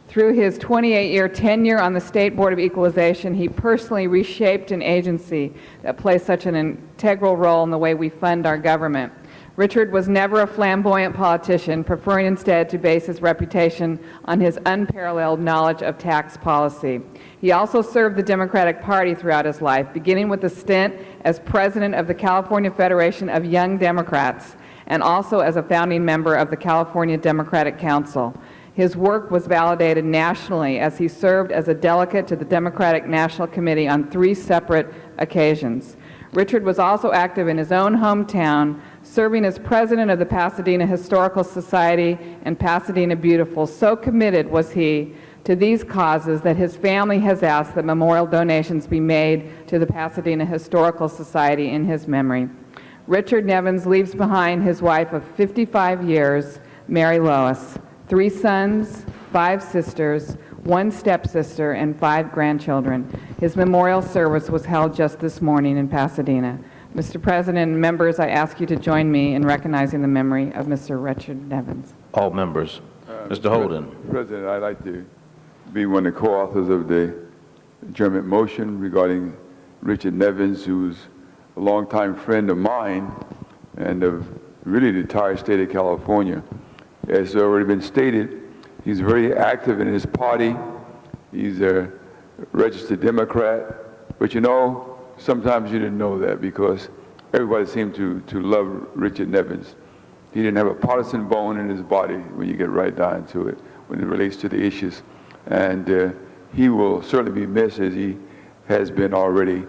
Through his 28-year tenure on the State Board of Equalization, he personally reshaped an agency that plays such an integral role in the way we fund our government. Richard was never a flamboyant politician, preferring instead to base his reputation on his unparalleled knowledge of tax policy. He also served the Democratic Party throughout his life, beginning with a stint as president of the California Federation of Young Democrats, and also as a founding member of the California Democratic Council. His work was validated nationally as he served as a delegate to the Democratic National Committee on 3 separate occasions. Richard was also active in his own hometown, serving as president of the Pasadena Historical Society and Pasadena Beautiful. So committed was he to these causes that his family has asked that memorial donations be made to the Pasadena Historical Society in his memory. Richard Nevins leaves behind his wife of 55 years, Mary Lois, 3 sons, 5 sisters, 1 stepsister, and 5 grandchildren. His memorial service was held just this morning in Pasadena. Mr. President and members, I ask you to join me in recognizing the memory of Mr. Richard Nevins. All members. Mr. Holden. President, I'd like to be one of the co-authors of the adjournment motion regarding Richard Nevins, who's a longtime friend of mine and of really the entire state of California. As already been stated, he's very active in his party He's a registered Democrat. But you know, sometimes you didn't know that because everybody seemed to love Richard Nevins. He didn't have a partisan bone in his body when you get right down to it, when it relates to the issues. And he will certainly be missed as he has been already.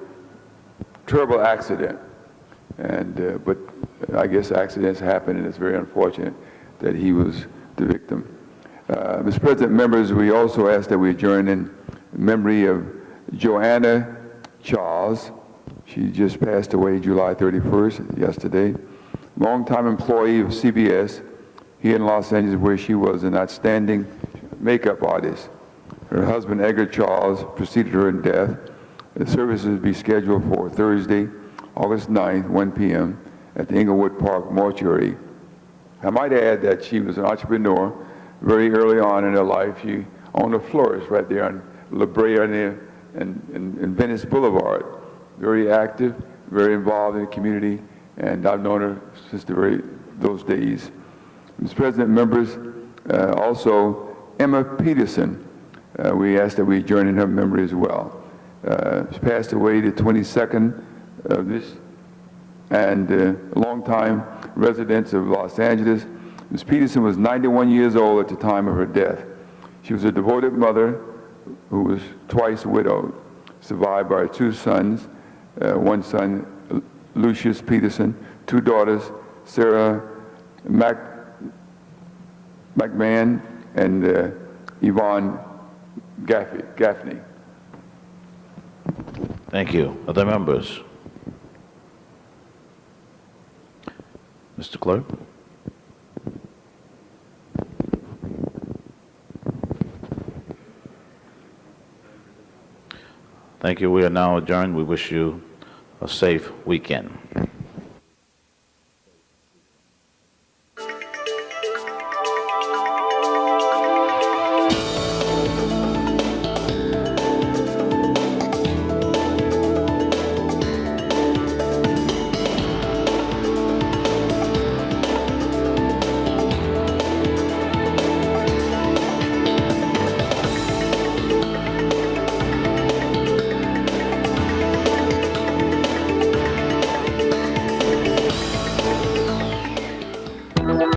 Terrible accident. But I guess accidents happen, and it's very unfortunate that he was the victim. Mr. President, members, we also ask that we adjourn in memory of Joanna Charles. She just passed away July 31st, yesterday. Longtime employee of CBS here in Los Angeles, where she was an outstanding makeup artist. Her husband, Edgar Charles, preceded her in death. The services will be scheduled for Thursday, August 9th, 1 p.m. at the Inglewood Park Mortuary. I might add that she was an entrepreneur very early on in her life. She owned a florist right there on La Brea and Venice Boulevard. Very active, very involved in the community, and I've known her since those days. Mr. President, members, also Emma Peterson, we ask that we adjourn in her memory as well. She passed away the 22nd of this, and a longtime resident of Los Angeles. Ms. Peterson was 91 years old at the time of her death. She was a devoted mother who was twice widowed, survived by her 2 sons, one son, Lucius Peterson, 2 daughters, Sarah McMahon and Yvonne Gaffney. Thank you. Other members? Mr. Clerk? Thank you. We are now adjourned. We wish you a safe weekend.